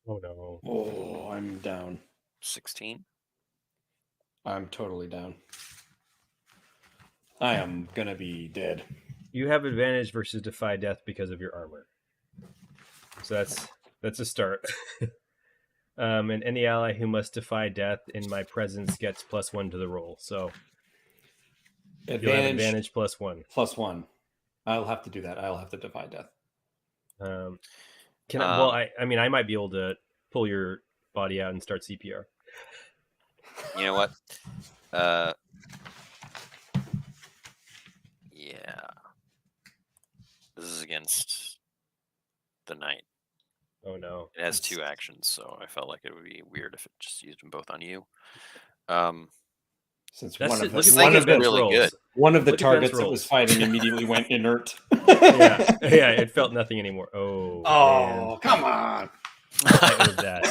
no. Oh, I'm down. 16. I'm totally down. I am gonna be dead. You have advantage versus defy death because of your armor. So that's a start. And any ally who must defy death in my presence gets +1 to the roll. So you'll have advantage +1. +1. I'll have to do that. I'll have to defy death. Can I? Well, I mean, I might be able to pull your body out and start CPR. You know what? Yeah. This is against the knight. Oh no. It has 2 actions, so I felt like it would be weird if it just used them both on you. Since That's one it. of Look the, at one Ben's of the, really rolls. good. one of the Look at Ben's targets that was rolls. fighting immediately went inert. Yeah, it felt nothing anymore. Oh, Oh, come on. I owed that.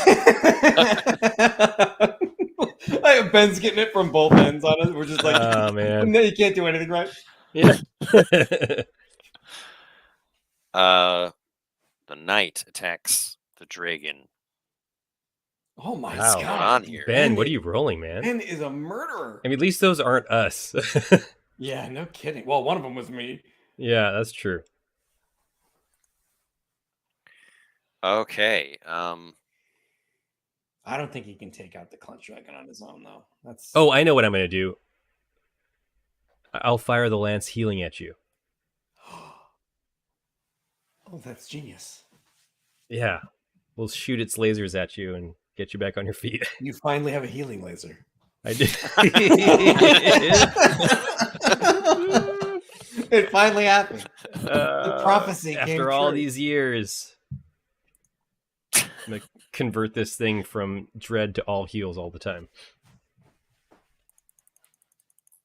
Like Ben's getting it from both ends on us. We're just like, Oh man. no, you can't do anything right. Yeah. The knight attacks the dragon. Oh my Wow. What's going god. on here? Ben, what are you rolling, man? Ben is a murderer. I mean, at least those aren't us. Yeah, no kidding. Well, one of them was me. Yeah, that's true. Okay. I don't think he can take out the Clunch Dragon on his own, though. That's Oh, I know what I'm going to do. I'll fire the lance healing at you. Oh, that's genius. Yeah. We'll shoot its lasers at you and get you back on your feet. You finally have a healing laser. I did. It finally happened. The prophecy came After all true. these years. I'm going to convert this thing from dread to all heals all the time.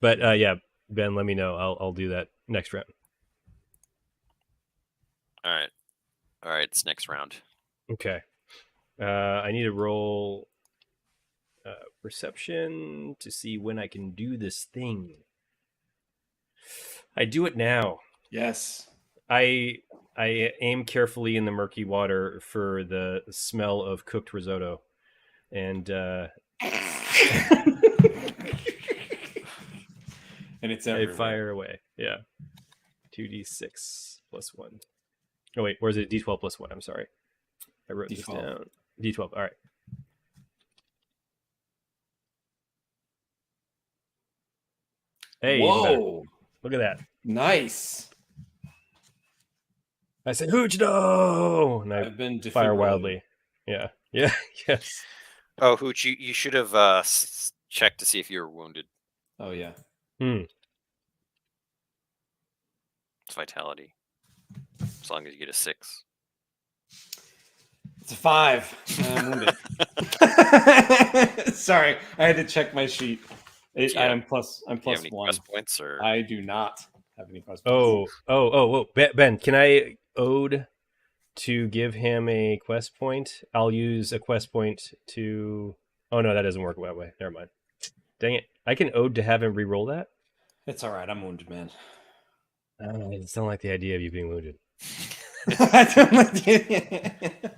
But yeah, Ben, let me know. I'll do that next round. All right. It's next round. Okay. I need to roll perception to see when I can do this thing. I do it now. Yes. I aim carefully in the murky water for the smell of cooked risotto, and And it's I everywhere. fire away. Yeah, 2d6 plus 1. Oh wait, or is it d12 plus 1? I'm sorry, I wrote this D12. down. D12. All right. Hey, even better. Whoa. Look at that. Nice. I said, Hooch, no! And I I've been fire defibrillated. wildly. Yeah. Yeah. Yes. Oh, Hooch, you should have checked to see if you were wounded. Oh, yeah. It's vitality. As long as you get a 6. It's a 5. I'm wounded. Sorry, I had to check my sheet. Yeah. I'm plus Do you have any 1. quest points or? I do not have any plus points. Oh. Ben, can I ode to give him a quest point. I'll use a quest point to... Oh, no, that doesn't work that way. Never mind. Dang it. I can ode to have him re-roll that? It's all right. I'm wounded, man. I just don't like the idea of you being wounded. I don't like the...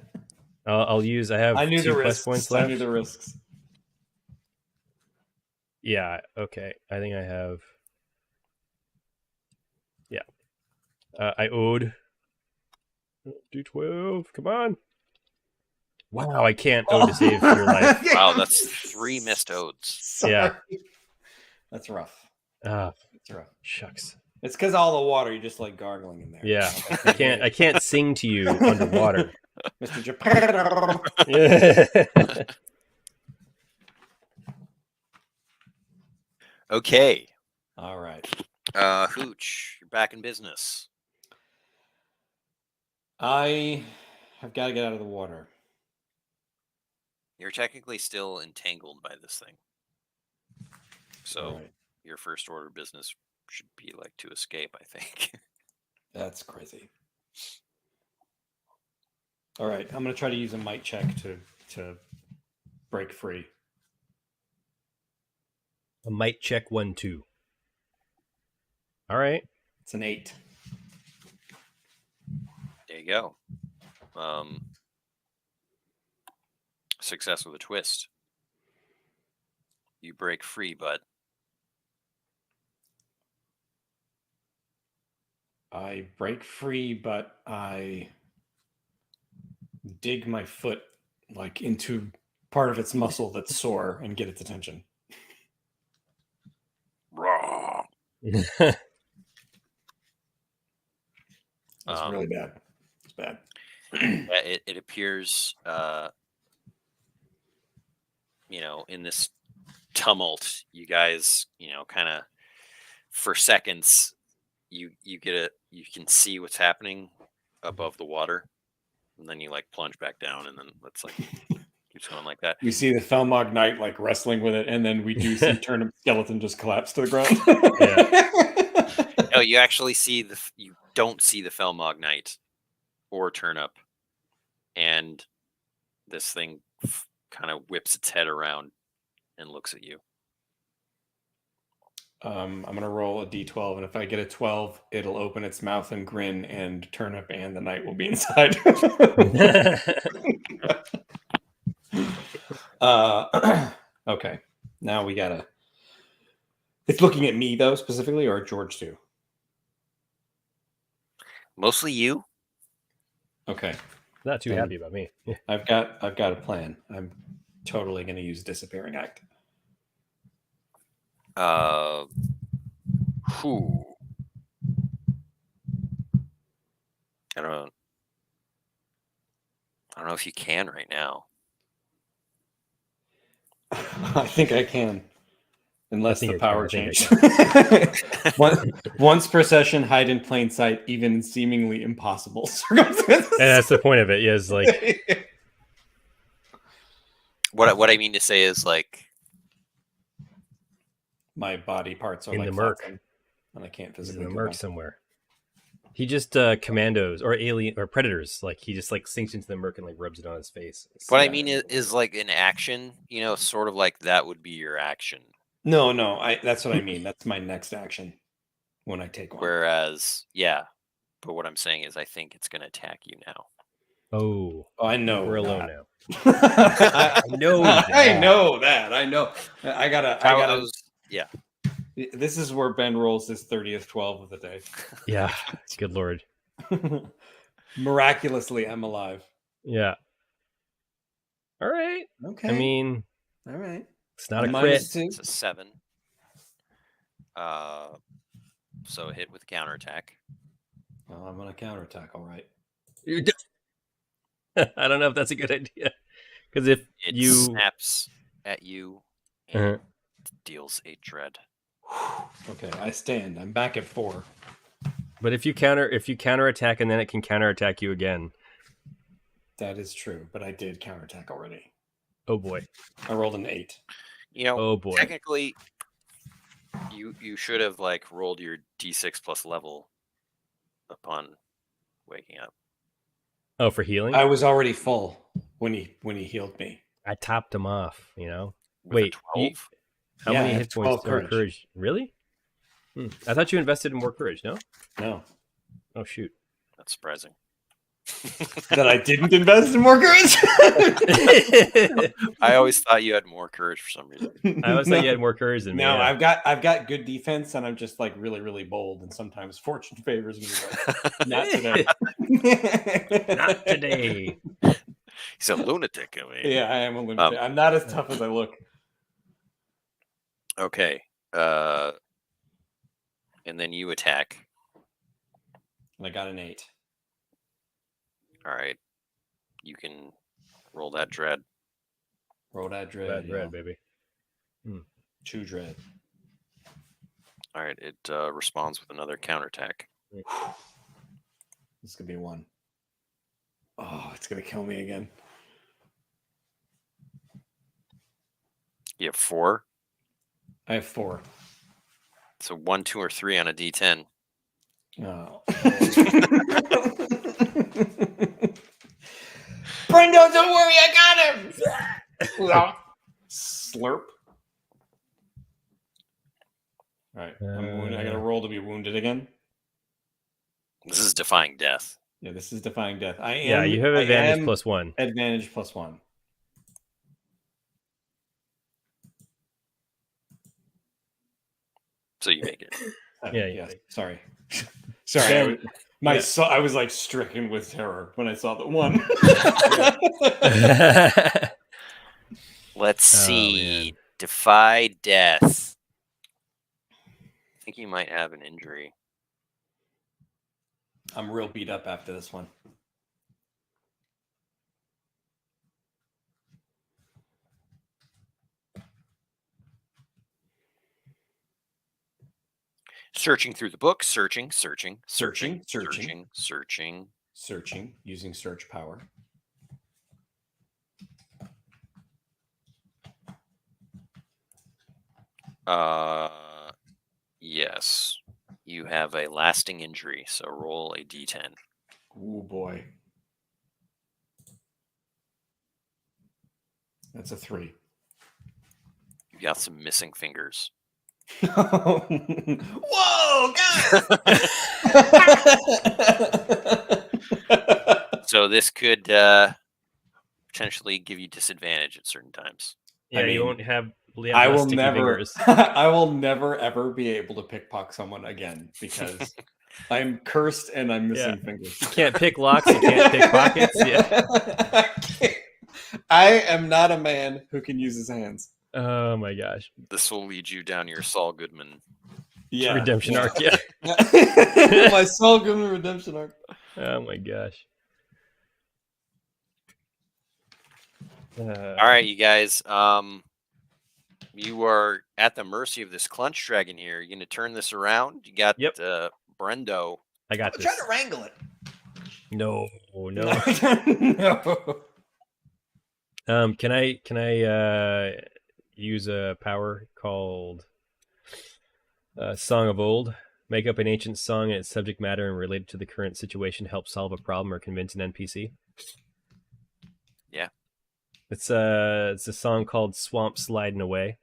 I'll use... I have I knew 2 the quest risks. points I left. knew the risks. Yeah, okay. I think I have... Yeah. I owed... D12. Come on. Wow, I can't ode to save your life. Wow, that's 3 missed odes. Sorry. Yeah. That's rough. Ah, That's rough. shucks. It's because all the water, you just like gargling in there. Yeah, I can't sing to you underwater. Mr. Japan. Yeah. Okay. All right. Hooch, you're back in business. I have got to get out of the water. You're technically still entangled by this thing. So All right. your first order of business should be like to escape, I think. That's crazy. All right. I'm going to try to use a might check to break free. A might check 1-2. All right. It's an 8. There you go. Success with a twist. You break free, but I break free, but I dig my foot like into part of its muscle that's sore and get its attention. raw. That's really bad. It's bad. Yeah, it appears, in this tumult, you guys, kind of for seconds, you can see what's happening above the water, and then you like plunge back down, and then it's like keeps going like that. We see the Felmog Knight like wrestling with it, and then we do see Turnip Skeleton just collapse to the ground. No, you actually see you don't see the Felmog Knight or Turnip, and this thing kind of whips its head around and looks at you. I'm gonna roll a d12, and if I get a 12, it'll open its mouth and grin, and Turnip and the Knight will be inside. Okay, now we gotta. It's looking at me though specifically, or George too. Mostly you. Okay, Not too happy about me. I've got a plan. I'm totally gonna use Disappearing Act. Who? I don't know if you can right now. I think I can, unless the power I think change. Once per session, hide in plain sight, even in seemingly impossible circumstances. And that's the point of it. Is like What I mean to say is like my body parts are in like the murk, flotsam, and I can't he's physically in the go murk back. somewhere. He just commandos or alien or predators. Like he just like sinks into the murk and like rubs it on his face. what I mean is like an action. Sort of like that would be your action. No, that's what I mean. That's my next action when I take one. Whereas, yeah, but what I'm saying is I think it's going to attack you now. Oh, I know we're that. alone now. I know I know that. I know. I gotta. Yeah. This is where Ben rolls his 30th 12 of the day. Yeah, good lord. Miraculously, I'm alive. Yeah. All right. Okay. I mean, all right. It's not a crit. It's a 7. So hit with counterattack. Well, I'm gonna counterattack. All right. I don't know if that's a good idea, because if it you snaps at you and deals 8 dread. Okay, I stand. I'm back at 4. But if you counterattack and then it can counterattack you again. That is true, but I did counterattack already. Oh boy. I rolled an 8. Oh boy. Technically, you should have like rolled your d6 plus level upon waking up. Oh, for healing? I was already full when he healed me. I topped him off, With Wait, a 12? how Yeah, I many have hit points 12 or courage? Really? I thought you invested in more courage, no? No. Oh, shoot. That's surprising. That I didn't invest in more courage? I always thought you had more courage for some reason. I always thought you had more courage than me. No, Yeah. I've got good defense, and I'm just like really, really bold, and sometimes fortune favors me. But not today. Not today. He's a lunatic. I mean, Yeah, I am a lunatic. I'm not as tough as I look. Okay. And then you attack. And I got an 8. All right. You can roll that dread. Roll that dread. Red, red, baby. 2 dread. All right. It responds with another counterattack. This could be 1. Oh, it's gonna kill me again. You have 4. I have 4. So 1, 2, or 3 on a D10. Oh. Brendo, don't worry, I got him. Slurp. All right, I'm wounded. I gotta roll to be wounded again. This is defying death. Yeah, this is defying death. I am. Yeah, you have advantage +1. Advantage +1. So you make it. Yeah, Yes. Sorry. Sorry. Yeah. I was like stricken with terror when I saw the 1. Let's see. Man. Defy death. I think you might have an injury. I'm real beat up after this one. Searching through the book. Searching. Searching using search power. Yes. You have a lasting injury, so roll a D10. Oh boy. That's a 3. You've got some missing fingers. Whoa, guys! So this could potentially give you disadvantage at certain times. Yeah, I mean, you won't have. I will sticky never. fingers. I will never ever be able to pickpocket someone again because I'm cursed and I'm missing fingers. You can't pick locks. You can't pick pockets. Yeah. I am not a man who can use his hands. Oh my gosh. This will lead you down your Saul Goodman. Yeah. Redemption arc. Yeah. My Saul Goodman redemption arc. Oh my gosh. All right, you guys. You are at the mercy of this Clunch Dragon here. You're going to turn this around. You got Brendo. I got this. Trying to wrangle it. No. No. Can I use a power called Song of Old? Make up an ancient song and its subject matter and relate it to the current situation, help solve a problem or convince an NPC. Yeah. It's a song called Swamp Sliding Away,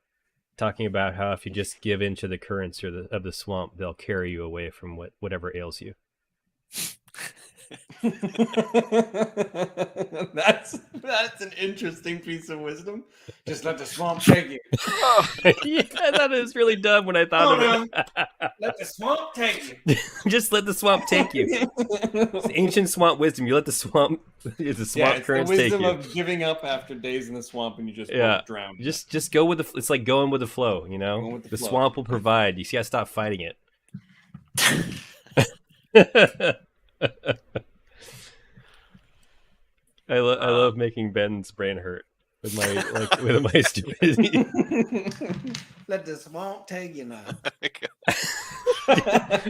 talking about how if you just give in to the currents of the swamp, they'll carry you away from whatever ails you. That's an interesting piece of wisdom. Just let the swamp take you. Yeah, I thought it was really dumb when I thought of it. Let the swamp take you. Just let the swamp take you. It's ancient swamp wisdom. You let the swamp currents take you. The wisdom of giving up after days in the swamp and you just drown. Just go with the. It's like going with the flow. You know, the swamp will provide. You gotta stop fighting it. I love making Ben's brain hurt with my stupidity. Let the swamp take you now.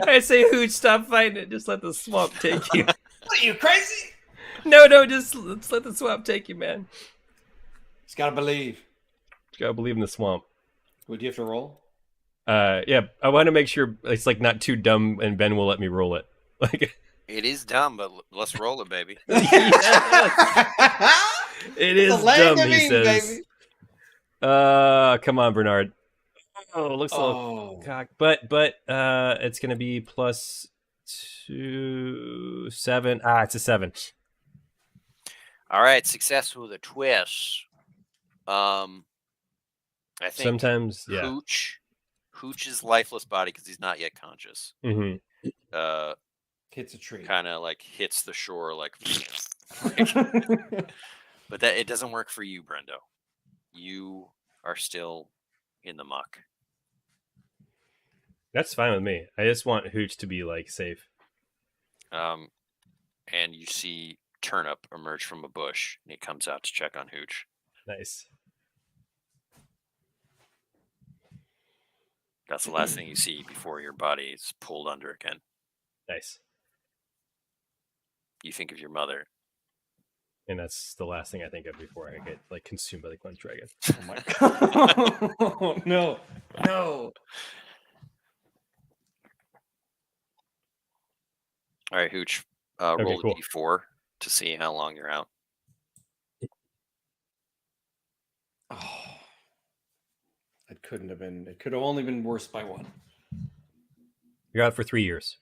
I say, Hooch, stop fighting it. Just let the swamp take you. What are you, crazy? No, just let the swamp take you, man. Just gotta believe. Just gotta believe in the swamp. Would you have to roll? Yeah, I want to make sure it's like not too dumb, and Ben will let me roll it. Like, It is dumb, but let's roll it, baby. It is dumb, he says. Come on, Bernard. Oh, it looks a little cock. But it's gonna be plus 2, 7. It's a 7. All right, success with a twist. I think Sometimes, yeah. Hooch's lifeless body, because he's not yet conscious, Mm-hmm. Hits a tree. kind of like hits the shore, like. But that it doesn't work for you, Brendo. You are still in the muck. That's fine with me. I just want Hooch to be like safe. And you see Turnip emerge from a bush, and he comes out to check on Hooch. Nice. That's the last thing you see before your body is pulled under again. Nice. You think of your mother. And that's the last thing I think of before I get like consumed by the Glens Dragon. Oh my god. No. All right, Hooch, Okay, roll cool. a d4 to see how long you're out. Oh. It couldn't have been. It could have only been worse by 1. You're out for 3 years.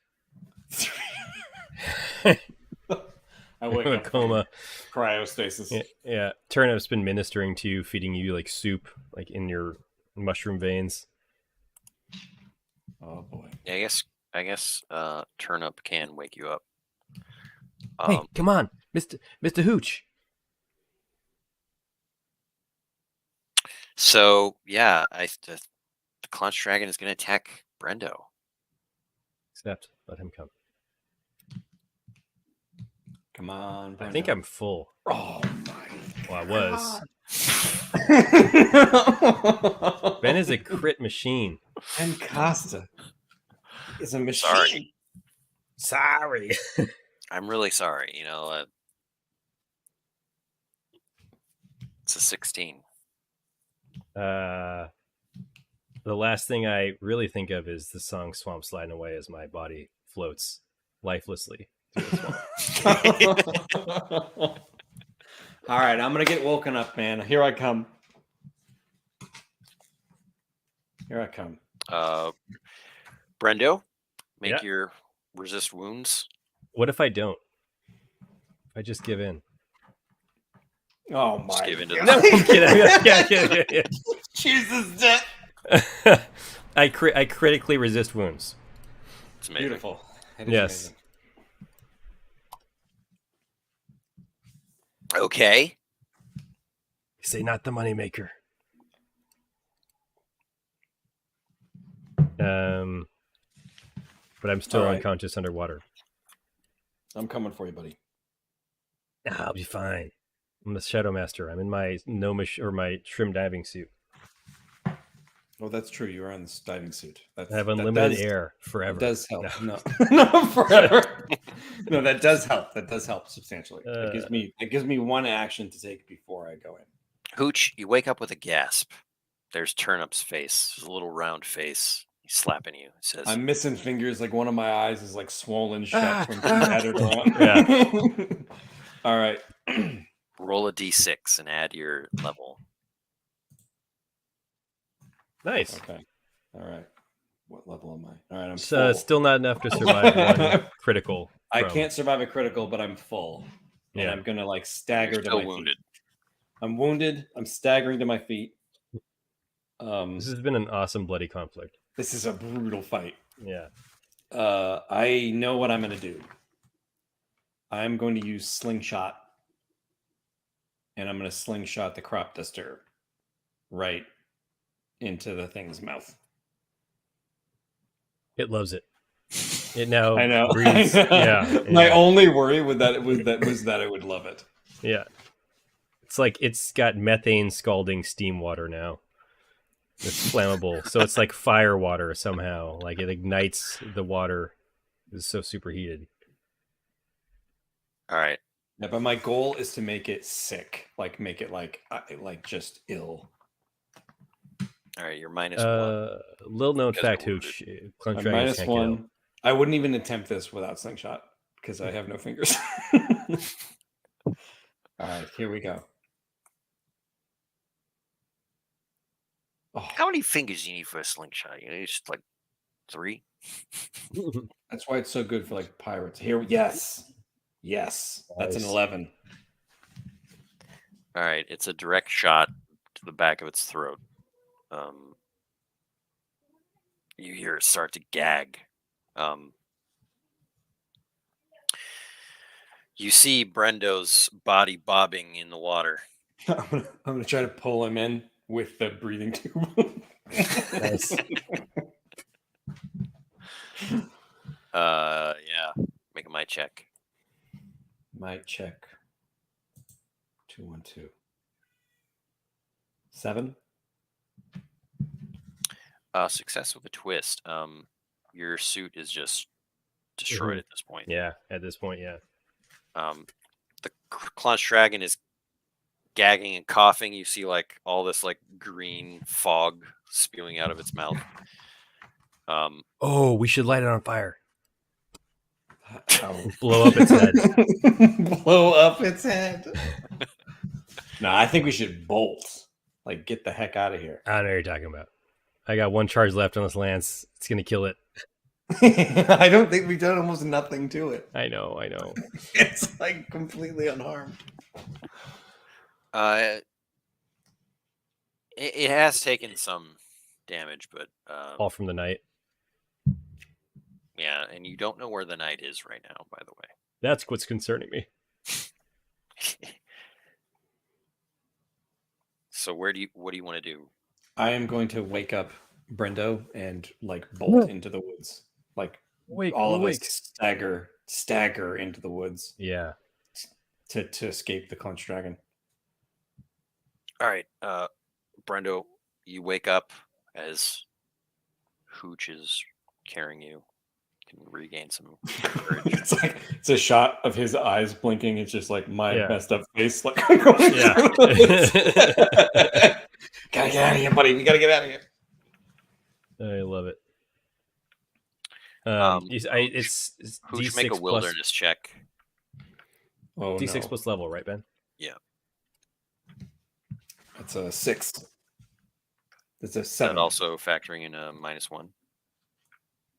I wake In a up coma. Cryostasis. Yeah. Turnip's been ministering to you, feeding you like soup, like in your mushroom veins. Oh boy. Yeah, I guess Turnip can wake you up. Hey, come on, Mr. Hooch. So yeah, the Clunch Dragon is going to attack Brendo. Except let him come. Come on, Brendo. I think I'm full. Oh my. Well, I was. Ben is a crit machine. And Costa is a machine. Sorry. I'm really sorry. It's a 16. The last thing I really think of is the song "Swamp Sliding Away" as my body floats lifelessly through the swamp. All right, I'm gonna get woken up, man. Here I come. Brendo, make Yeah. your resist wounds. What if I don't? If I just give in? Oh my! Just give into No, I'm kidding. Yeah. Jesus, death. I critically resist wounds. It's amazing. Beautiful. It is Yes. amazing. Okay. Say not the moneymaker. But I'm still All right. unconscious underwater. I'm coming for you, buddy. I'll be fine. I'm the Shadow Master. I'm in my gnomish or my shrimp diving suit. Oh, that's true. You are in this diving suit. I have unlimited air forever. It does help. No. No, forever. No, that does help. That does help substantially. It gives me one action to take before I go in. Hooch, you wake up with a gasp. There's Turnip's face, his little round face. He's slapping you. He says, I'm missing fingers. Like one of my eyes is like swollen shut from being battered around. Yeah. All right. roll a d6 and add your level. Nice. Okay. All right. What level am I? All right. I'm So full. still not enough to survive one critical. I from- can't survive a critical, but I'm full. And Yeah. I'm gonna like stagger You're to still my wounded. feet. I'm wounded. I'm staggering to my feet. This has been an awesome bloody conflict. This is a brutal fight. Yeah. I know what I'm gonna do. I'm going to use slingshot, and I'm gonna slingshot the crop duster right into the thing's mouth. It loves it. It now I know. breathes. Yeah. My yeah. only worry was that it would love it. Yeah. It's like it's got methane scalding steam water now. It's flammable. So it's like fire water somehow. Like it ignites the water. It's so superheated. All right. Yeah, but my goal is to make it sick. Like make it like just ill. All right. You're -1. Little known Because fact, you're Hooch. I'm Clunch dragons can't -1. I wouldn't even attempt this without slingshot because I have no fingers. All right, here we go. Oh, How many fingers do you need for a slingshot? Just like 3. that's why it's so good for like pirates. Here, yes, that's an Nice. 11. All right, it's a direct shot to the back of its throat. You hear it start to gag. You see Brendo's body bobbing in the water. I'm gonna try to pull him in with the breathing tube. Nice. Yeah, make a might check. Might check. 212. 7. Success with a twist. Your suit is just destroyed at this point. Yeah, at this point, yeah. The Clonch Dragon is gagging and coughing. You see like all this like green fog spewing out of its mouth. Oh, we should light it on fire. Oh. Blow up its head. Blow up its head. No, I think we should bolt. Like, get the heck out of here. I know what you're talking about. I got 1 charge left on this lance. It's gonna kill it. I don't think we've done almost nothing to it. I know. It's like completely unharmed. It has taken some damage, but All from the night. yeah, and you don't know where the knight is right now, by the way. That's what's concerning me. So what do you want to do? I am going to wake up Brendo and like bolt into the woods. Like all of us stagger into the woods. Yeah. To escape the Clonch Dragon. All right, Brendo, you wake up as Hooch is carrying you. You can regain some courage. it's a shot of his eyes blinking. It's just like my messed up face. Like, yeah. Gotta get out of here, buddy. We gotta get out of here. I love it. It's Hooch, D6 make a plus wilderness check. Oh, D6 no. plus level, right, Ben? Yeah. That's a 6. That's a 7. And also factoring in a -1.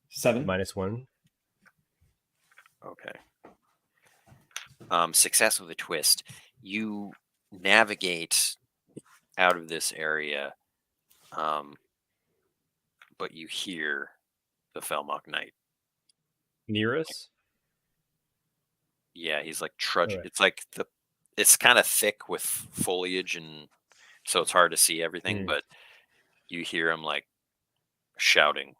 7. -1. Okay. Success with a twist. You navigate out of this area, but you hear the Felmog Knight. Near us? Yeah, he's like trudging. Alright. It's like it's kind of thick with foliage, and so it's hard to see everything, but you hear him like shouting.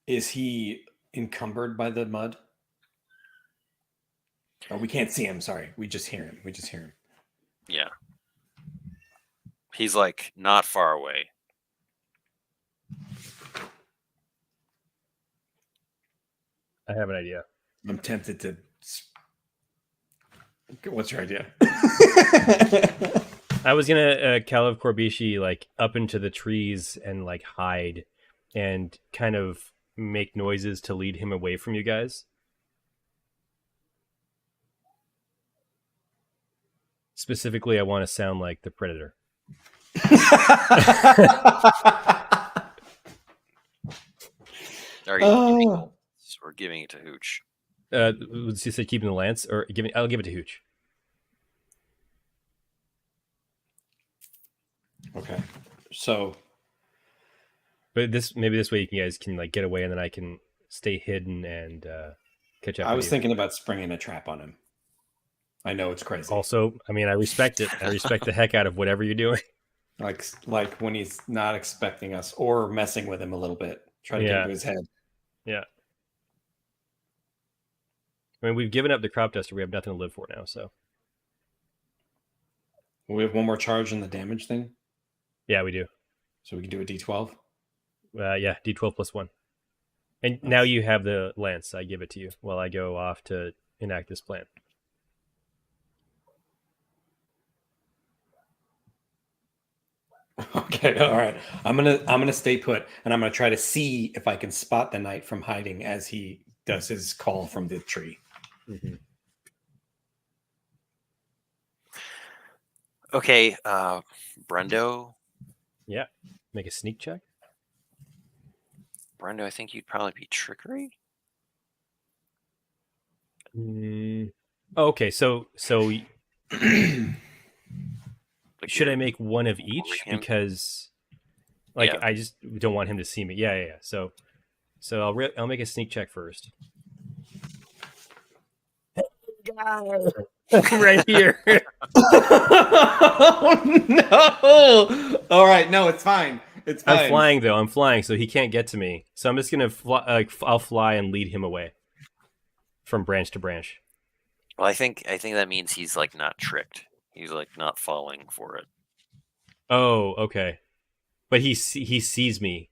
Is he encumbered by the mud? Oh, we can't see him. Sorry. We just hear him. Yeah. He's like not far away. I have an idea. I'm tempted to. What's your idea? I was gonna Calav Corbishi like up into the trees and like hide and kind of make noises to lead him away from you guys. Specifically, I want to sound like the Predator. Are you or giving it to Hooch? Was he said keeping the lance or giving? I'll give it to Hooch. Okay, so, but maybe this way you guys can like get away, and then I can stay hidden and catch up. I was thinking about springing a trap on him. I know it's crazy. Also, I mean, I respect it. I respect the heck out of whatever you're doing. Like when he's not expecting us, or messing with him a little bit, try to get into his head. Yeah. I mean, we've given up the crop duster. We have nothing to live for now. So we have one more charge in the damage thing. Yeah, we do. So we can do a D12. Yeah, D12 plus 1. And now you have the lance. I give it to you while I go off to enact this plan. Okay, all right. I'm gonna stay put, and I'm gonna try to see if I can spot the knight from hiding as he does his call from the tree. Mm-hmm. Okay, Brendo. Yeah. Make a sneak check. Brendo, I think you'd probably be trickery. Okay, so Like should I you're make one of each? luring him? Because like Yeah. I just don't want him to see me. Yeah. So I'll make a sneak check first. Right here. Oh, no! All right, no, it's fine. It's fine. I'm flying though. I'm flying, so he can't get to me. So I'm just gonna fly. I'll fly and lead him away from branch to branch. Well, I think that means he's like not tricked. He's like not falling for it. Oh, okay. But he sees me,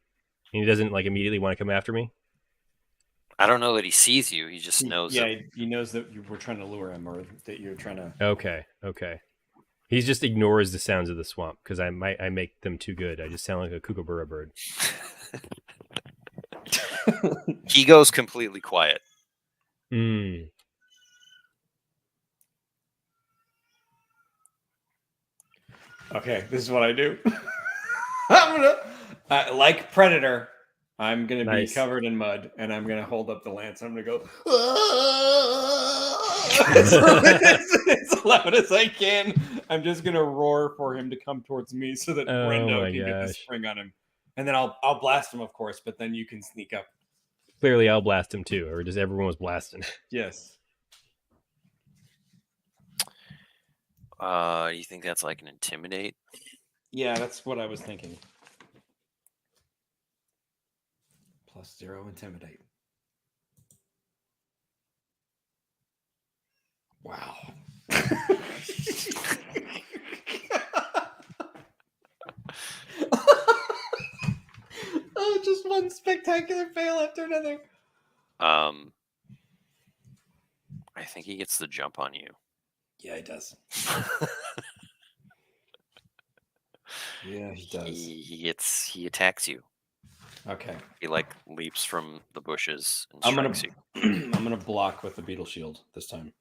and he doesn't like immediately want to come after me. I don't know that he sees you. He just knows. Yeah, that... he knows that you were trying to lure him, or that you're trying to. Okay. He just ignores the sounds of the swamp because I make them too good. I just sound like a kookaburra bird. He goes completely quiet. Mm. Okay, this is what I do. I'm gonna, like Predator, I'm gonna Nice. be covered in mud, and I'm gonna hold up the lance. I'm gonna go as loud as I can. I'm just gonna roar for him to come towards me so that Brendo my can get the gosh. spring on him, and then I'll blast him, of course. But then you can sneak up. Clearly, I'll blast him too, or just everyone was blasting. Yes. You think that's like an intimidate? Yeah, that's what I was thinking. +0 intimidate. Wow. Oh, just one spectacular fail after another. I think he gets the jump on you. Yeah, he does. Yeah, he does. He attacks you. Okay. He like leaps from the bushes and I'm gonna strikes you. I'm gonna block with the beetle shield this time.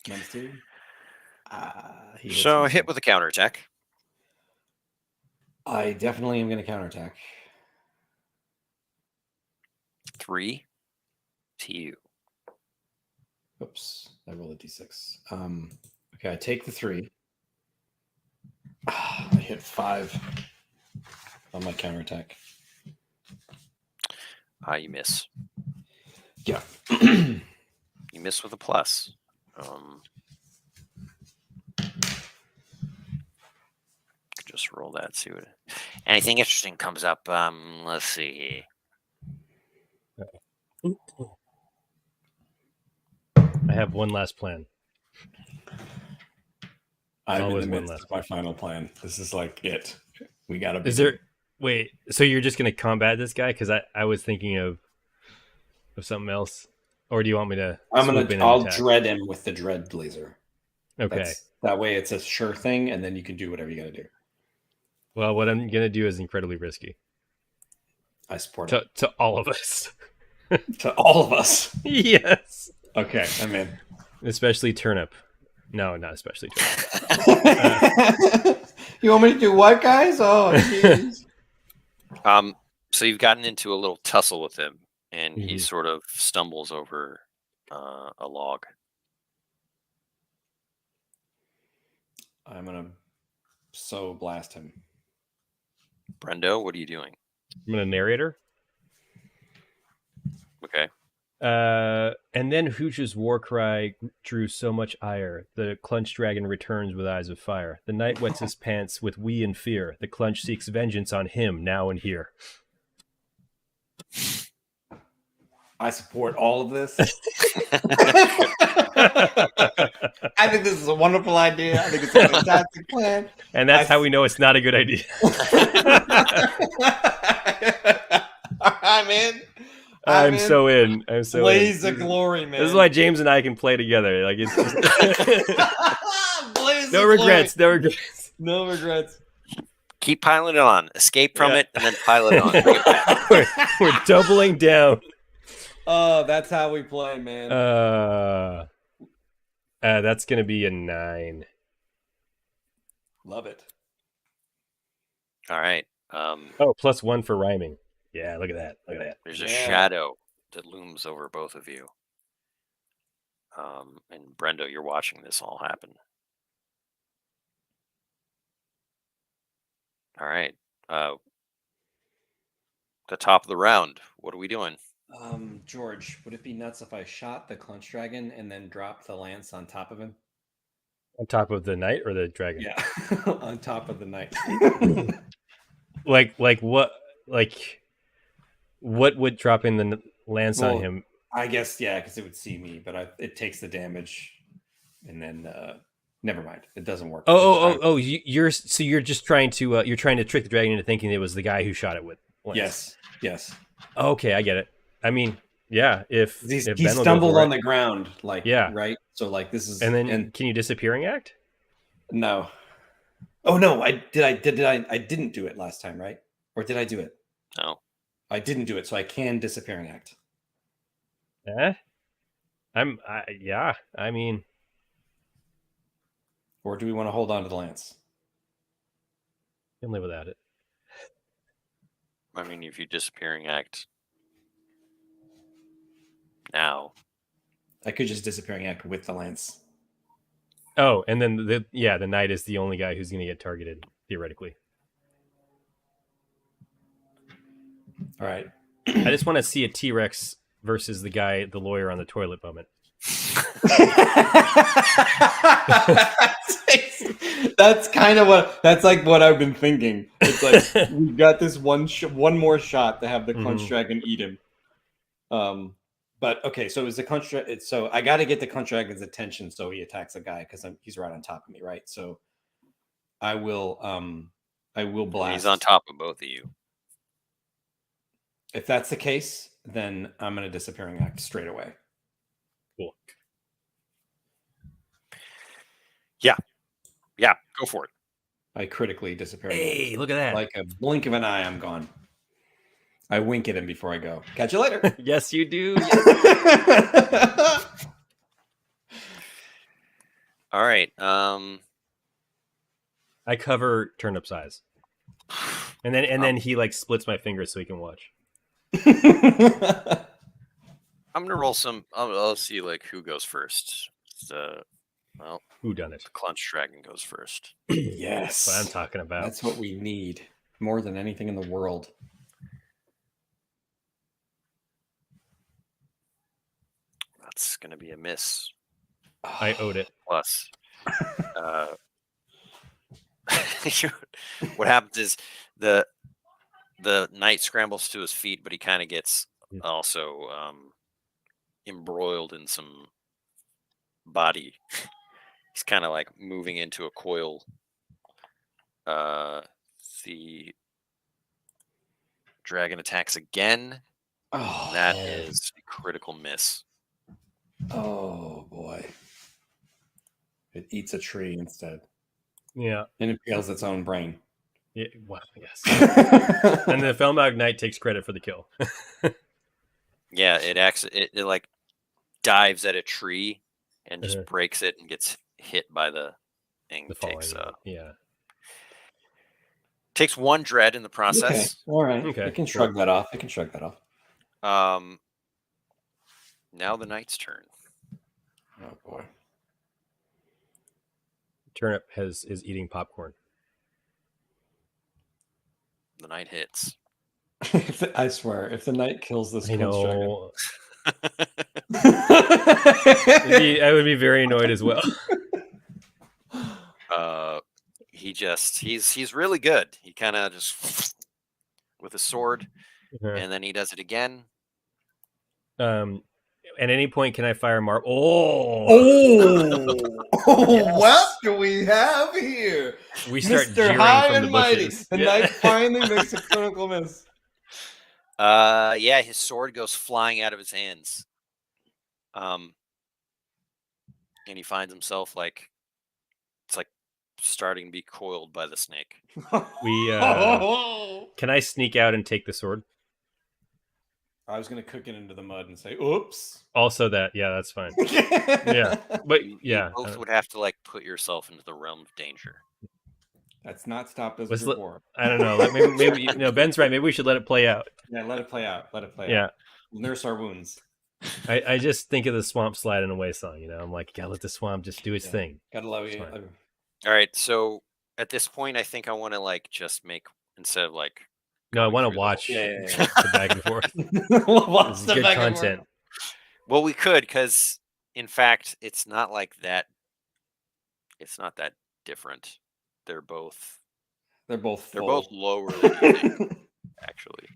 -2. So hit with a counterattack. I definitely am going to counterattack. 3 to you. Oops, I rolled a d6. Okay, I take the 3. I hit 5 on my counterattack. You miss. Yeah. You miss with a plus. Just roll that. See what anything interesting comes up. Let's see. I have one last plan. I'm Always in the one midst last of my final plan. This is like it. We gotta. Is there? Wait. So you're just gonna combat this guy? Because I was thinking of something else. Or do you want me to? I'll dread him with the dread laser. Okay. That way, it's a sure thing, and then you can do whatever you gotta do. Well, what I'm gonna do is incredibly risky. I support it. To all of us. To all of us. Yes. Okay, I'm in. Especially Turnip. No, not especially Turnip. You want me to do what, guys? Oh, jeez. So you've gotten into a little tussle with him, and he sort of stumbles over a log. I'm gonna blast him. Brendo, what are you doing? I'm gonna narrate her. Okay. And then Hooch's war cry drew so much ire. The Clunch dragon returns with eyes of fire. The knight wets his pants with wee and fear. The Clunch seeks vengeance on him now and here. I support all of this. I think this is a wonderful idea. I think it's a fantastic plan. And that's how we know it's not a good idea. I'm in. I'm so in. I'm so Blaze in. of glory, man. This is why James and I can play together. Like it's just... Blaze No regrets. No regrets. No regrets. Keep piling it on. Escape from it and then pile it on. Bring it back. We're doubling down. Oh, that's how we play, man. That's gonna be a 9. Love it. All right. Oh, +1 for rhyming. Yeah, look at that. Look at that. There's a shadow that looms over both of you. And Brendo, you're watching this all happen. All right. The top of the round. What are we doing? George, would it be nuts if I shot the Clunch Dragon and then dropped the lance on top of him? On top of the knight or the dragon? Yeah, on top of the knight. like what? Like what would drop in the lance on him? I guess because it would see me, but it takes the damage, and then never mind, it doesn't work. You're just trying to trick the dragon into thinking it was the guy who shot it with lance. Yes. Okay, I get it. I mean, yeah, if he Ben stumbled on the ground, right. So this is and then can you disappearing act? No. Oh no, I didn't do it last time, right? Or did I do it? No. I didn't do it, so I can disappearing act. I mean, or do we want to hold on to the lance? You can live without it. I mean, if you disappearing act now, I could just disappearing act with the lance. Oh, and then the knight is the only guy who's going to get targeted theoretically. All right. I just want to see a T-Rex versus the lawyer on the toilet moment. That's kind of that's like what I've been thinking. It's like we've got this one more shot to have the Clunch Dragon eat him. But okay, so is the Clunch Dragon? So I got to get the Clunch Dragon's attention so he attacks a guy because he's right on top of me, right? So I will blast. He's on top of both of you. If that's the case, then I'm going to disappearing act straight away. Cool. Yeah, go for it. I critically disappearing. Hey, look at that! Like a blink of an eye, I'm gone. I wink at him before I go. Catch you later. Yes, you do. All right. I cover turnip size, and then he splits my fingers so he can watch. I'm gonna roll some. I'll see who goes first. Who done it? The Clunch Dragon goes first. Yes, that's what I'm talking about. That's what we need more than anything in the world. That's gonna be a miss. I owed it. Plus, what happens is the knight scrambles to his feet, but he kind of gets also embroiled in some body. He's kind of moving into a coil. The dragon attacks again. Oh, that is a critical miss. Oh boy. It eats a tree instead. Yeah. And it peels its own brain. Yeah, well, yes. And the Felmog Knight takes credit for the kill. Yeah, it dives at a tree and just breaks it and gets hit by the thing. Takes 1 dread in the process. Okay. All right. Okay. I can shrug that off. Now the knight's turn. Oh boy. Turnip is eating popcorn. The knight hits. I swear, if the knight kills this Clunch Dragon, I would be very annoyed as well. He's really good. He kind of just with a sword, and then he does it again. At any point, can I fire marble? Yes. What do we have here? We start Mr. jeering High from and the Mighty. bushes. The knight finally makes a critical miss. His sword goes flying out of his hands. And he finds himself it's starting to be coiled by the snake. We can I sneak out and take the sword? I was gonna cook it into the mud and say, "Oops." Also, that's fine. Yeah, but You yeah, both would have to like put yourself into the realm of danger. That's not stopped us let's before. I don't know. Maybe Ben's right. Maybe we should let it play out. Yeah, let it play out. Let it play Yeah. out. We'll nurse our wounds. I just think of the swamp sliding away song. I'm like, gotta let the swamp just do its thing. Gotta love It's you. fine. All right, so at this point, I think I want to like just make instead of like. No, I going want through to the watch whole- the back and forth. Watch This is the good back and content. forth. Well, we could because in fact, it's not like that. It's not that different. They're both full. lower than you think, actually.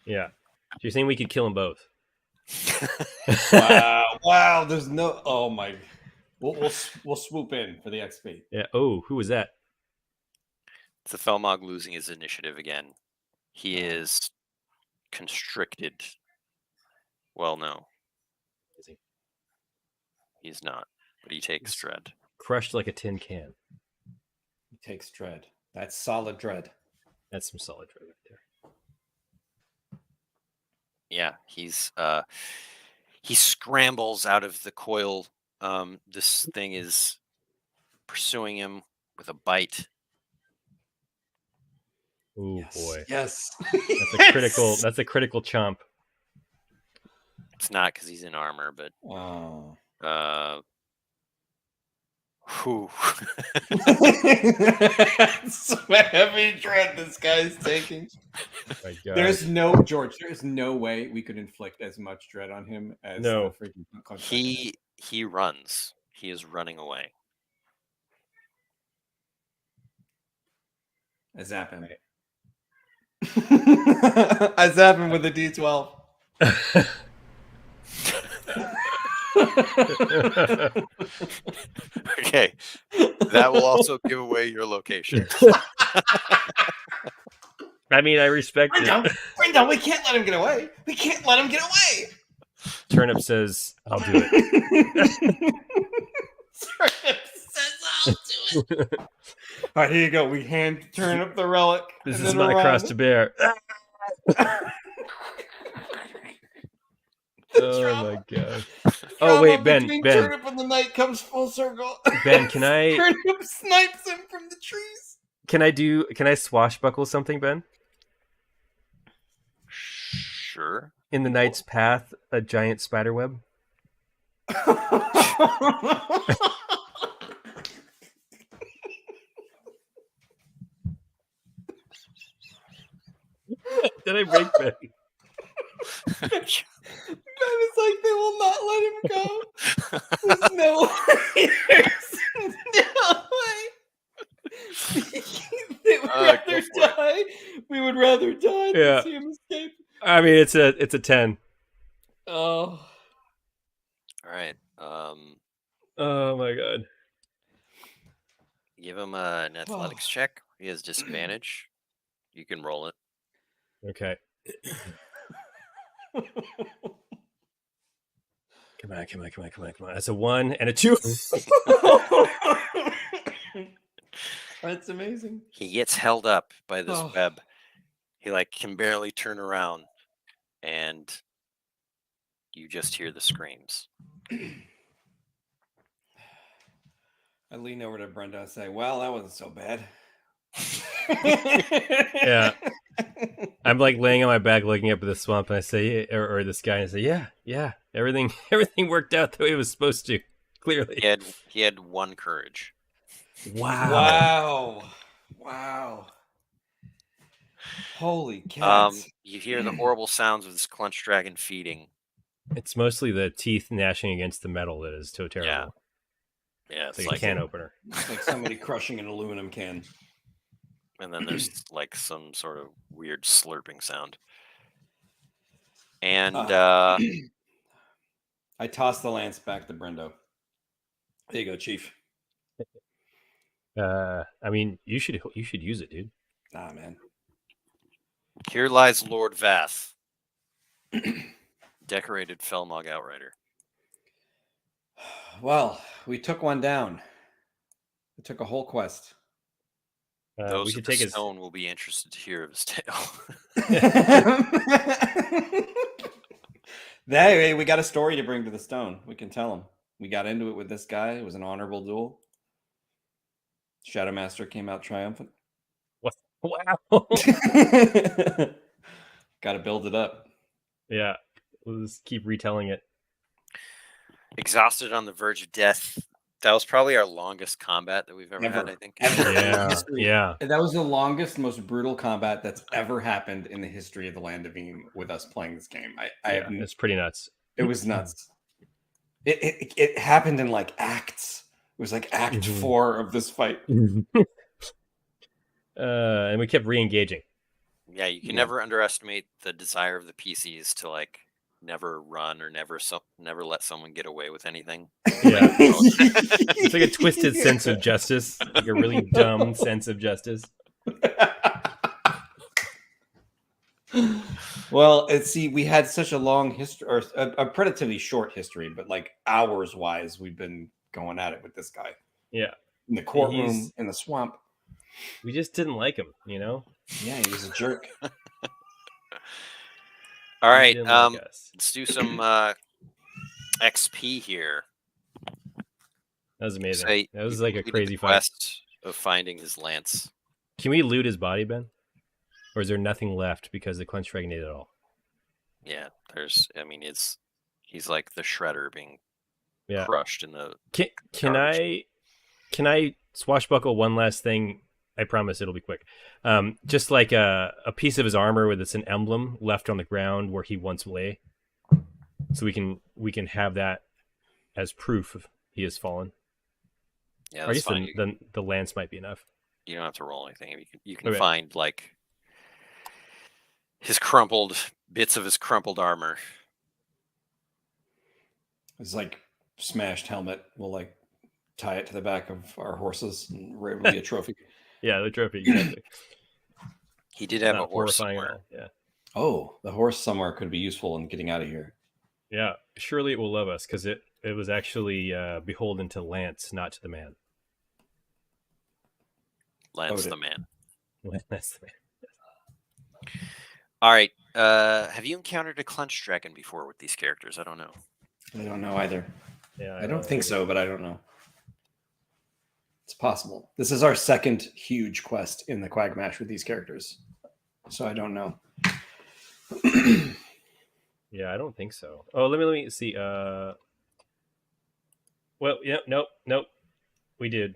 Yeah. So you're saying we could kill them both? Wow. There's no. Oh my. We'll swoop in for the XP. Yeah. Oh, who was that? It's the Felmog losing his initiative again. He is constricted. Well, no, Is he he's not, but he takes dread. crushed like a tin can? He takes dread. That's solid dread. That's some solid dread right there. Yeah, he scrambles out of the coil. This thing is pursuing him with a bite. Oh boy. Yes. That's a critical. That's a critical chomp. It's not because he's in armor, but Oh. whew. Some heavy dread this guy's taking. My God. There's no way we could inflict as much dread on him as No. the freaking contract. He runs. He is running away. I zap him. I zap him with a D12. Okay, that will also give away your location. I mean, I respect it. Brendo, we can't let him get away. We can't let him get away. Turnip says, "I'll do it." Turnip says, "I'll do it." All right, here you go. We hand Turnip the relic. This and is then my run. cross to bear. Oh my God. Oh wait, Ben. Turnip and the night comes full circle. Ben, can I? Turnip snipes him from the trees. Can I swashbuckle something, Ben? Sure. In the night's path, a giant spider web. Did I break Ben? Ben is like, they will not let him go. There's no way. There's no way. They would rather die. We would rather die than see him escape. I mean, it's a 10. Oh. All right. Oh my God. Give him an athletics check. He has disadvantage. You can roll it. Okay. Come on. That's a 1 and a 2. That's amazing. He gets held up by this web. He like can barely turn around, and you just hear the screams. I lean over to Brenda and say, "Well, that wasn't so bad." Yeah. I'm like laying on my back looking up at the swamp, and I say, or this guy, and I say, yeah, everything worked out the way it was supposed to. Clearly, he had 1 courage. Wow. Holy cats. You hear the horrible sounds of this clenched dragon feeding. it's mostly the teeth gnashing against the metal that is so terrible. Yeah, it's like a can opener. It's like somebody crushing an aluminum can. And then there's like some sort of weird slurping sound. And I toss the lance back to Brendo. There you go, Chief. I mean, you should use it, dude. Nah, man. Here lies Lord Vath, decorated Felmog Outrider. Well, we took one down. We took a whole quest. Those we at should the take his. stone will be interested to hear of his tale. Hey, we got a story to bring to the stone. We can tell him. We got into it with this guy. It was an honorable duel. Shadowmaster came out triumphant. What? Wow. Got to build it up. Yeah, we'll just keep retelling it. Exhausted on the verge of death. That was probably our longest combat that we've ever had, I think. Ever in Yeah, history. yeah. That was the longest, most brutal combat that's ever happened in the history of the Land of Eam with us playing this game. It's pretty nuts. It was nuts. It happened in like acts. It was like act 4 of this fight. And we kept re-engaging. Yeah, you can never underestimate the desire of the PCs to like never run or never let someone get away with anything. Yeah. It's like a twisted sense of justice, like a really dumb sense of justice. Well, see, we had such a long history, or a relatively short history, but like hours wise, we've been going at it with this guy. Yeah. In the courtroom, in the swamp. We just didn't like him, you know? Yeah, he was a jerk. All right, let's do some XP here. That was amazing. That was like a crazy fight. Quest of finding his lance. Can we loot his body, Ben? Or is there nothing left because the clench dragon ate it all? Yeah, he's like the shredder being crushed in the. Can I swashbuckle one last thing? I promise it'll be quick. Just like a piece of his armor with an emblem left on the ground where he once lay, so we can have that as proof of he has fallen. Yeah, that's fine. Then the lance might be enough. You don't have to roll anything. You can find like his bits of his crumpled armor. It's like smashed helmet. We'll like tie it to the back of our horses, and we're able to be a trophy. Yeah, the trophy. Exactly. He did have a horse somewhere. Yeah. Oh, the horse somewhere could be useful in getting out of here. Yeah, surely it will love us because it was actually beholden to Lance, not to the man. Lance the man. Lance the man. All right. Have you encountered a clench dragon before with these characters? I don't know. I don't know either. Yeah, I don't think so, but I don't know. It's possible. This is our second huge quest in the Quagmash with these characters, so I don't know. Yeah, I don't think so. Oh, let me see. Well, yeah, nope. We did.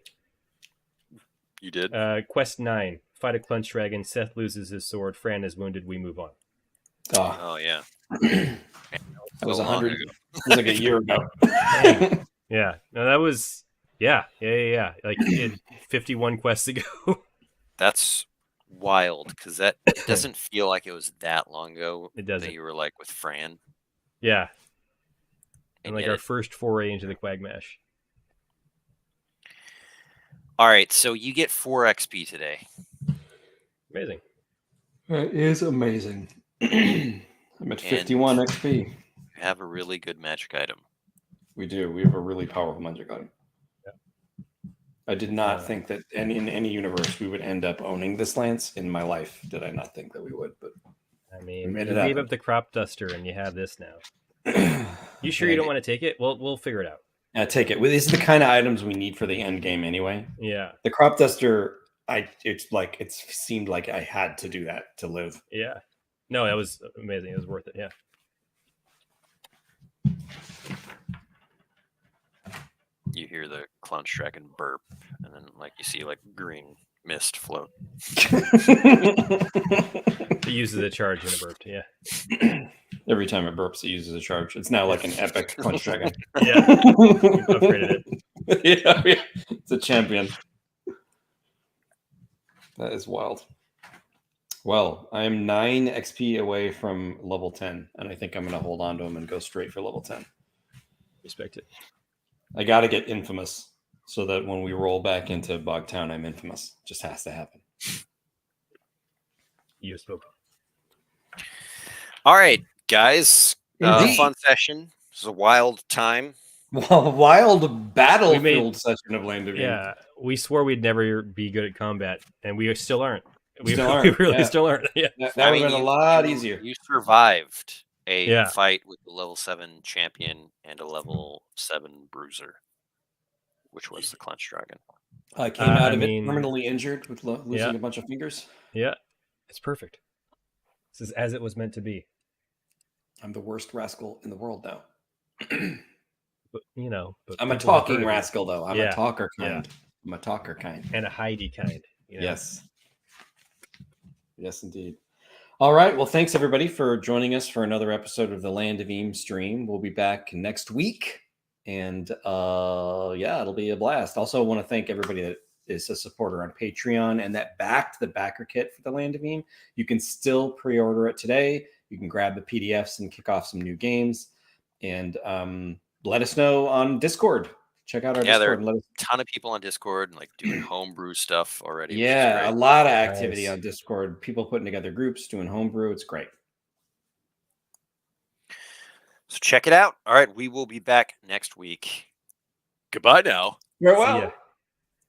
You did? Quest 9. Fight a clench dragon. Seth loses his sword. Fran is wounded. We move on. Oh yeah. That was 100. It was like a year ago. Yeah. No, that was. Yeah. Like 51 quests ago. That's wild because it doesn't feel like it was that long ago. It doesn't. That you were like with Fran. Yeah. And like our first foray into the Quagmash. All right, so you get 4 XP today. Amazing. That is amazing. I'm at 51 XP. You have a really good magic item. We do. We have a really powerful magic item. Yeah. I did not think that in any universe we would end up owning this lance. In my life, did I not think that we would? But I mean, you gave up the crop duster and you have this now. You sure you don't want to take it? We'll figure it out. Take it. These are the kind of items we need for the end game anyway. Yeah. The crop duster, it seemed like I had to do that to live. Yeah. No, that was amazing. It was worth it. Yeah. You hear the clench dragon burp, and then like you see like green mist float. It uses a charge when it burped. Yeah. Every time it burps, it uses a charge. It's now like an epic clench dragon. Yeah. You've upgraded it. Yeah. It's a champion. That is wild. Well, I am 9 XP away from level 10, and I think I'm going to hold on to him and go straight for level 10. Respect it. I got to get infamous so that when we roll back into Bogtown, I'm infamous. Just has to happen. You spoke. All right, guys. Fun session. It was a wild time. Wild battlefield session of Land of Eve. Yeah, we swore we'd never be good at combat, and we still aren't. We Still really yeah. still aren't. Yeah, That would have been a lot easier. You survived a Yeah. fight with a level 7 champion and a level 7 bruiser, which was the Clench Dragon. I came out of it permanently injured with losing a bunch of fingers. Yeah, it's perfect. This is as it was meant to be. I'm the worst rascal in the world now. But I'm a talking rascal, though. I'm a talker kind. Yeah. I'm a talker kind. And a Heidi kind. Yes. Yes, indeed. All right. Well, thanks, everybody, for joining us for another episode of the Land of Eam stream. We'll be back next week. And it'll be a blast. Also, I want to thank everybody that is a supporter on Patreon and that backed the backer kit for the Land of Eam. You can still pre-order it today. You can grab the PDFs and kick off some new games. And let us know on Discord. Check out our Discord. There are a ton of people on Discord and doing homebrew stuff already. Yeah, a lot of activity on Discord. People putting together groups, doing homebrew. It's great. So check it out. All right, we will be back next week. Goodbye now. Farewell.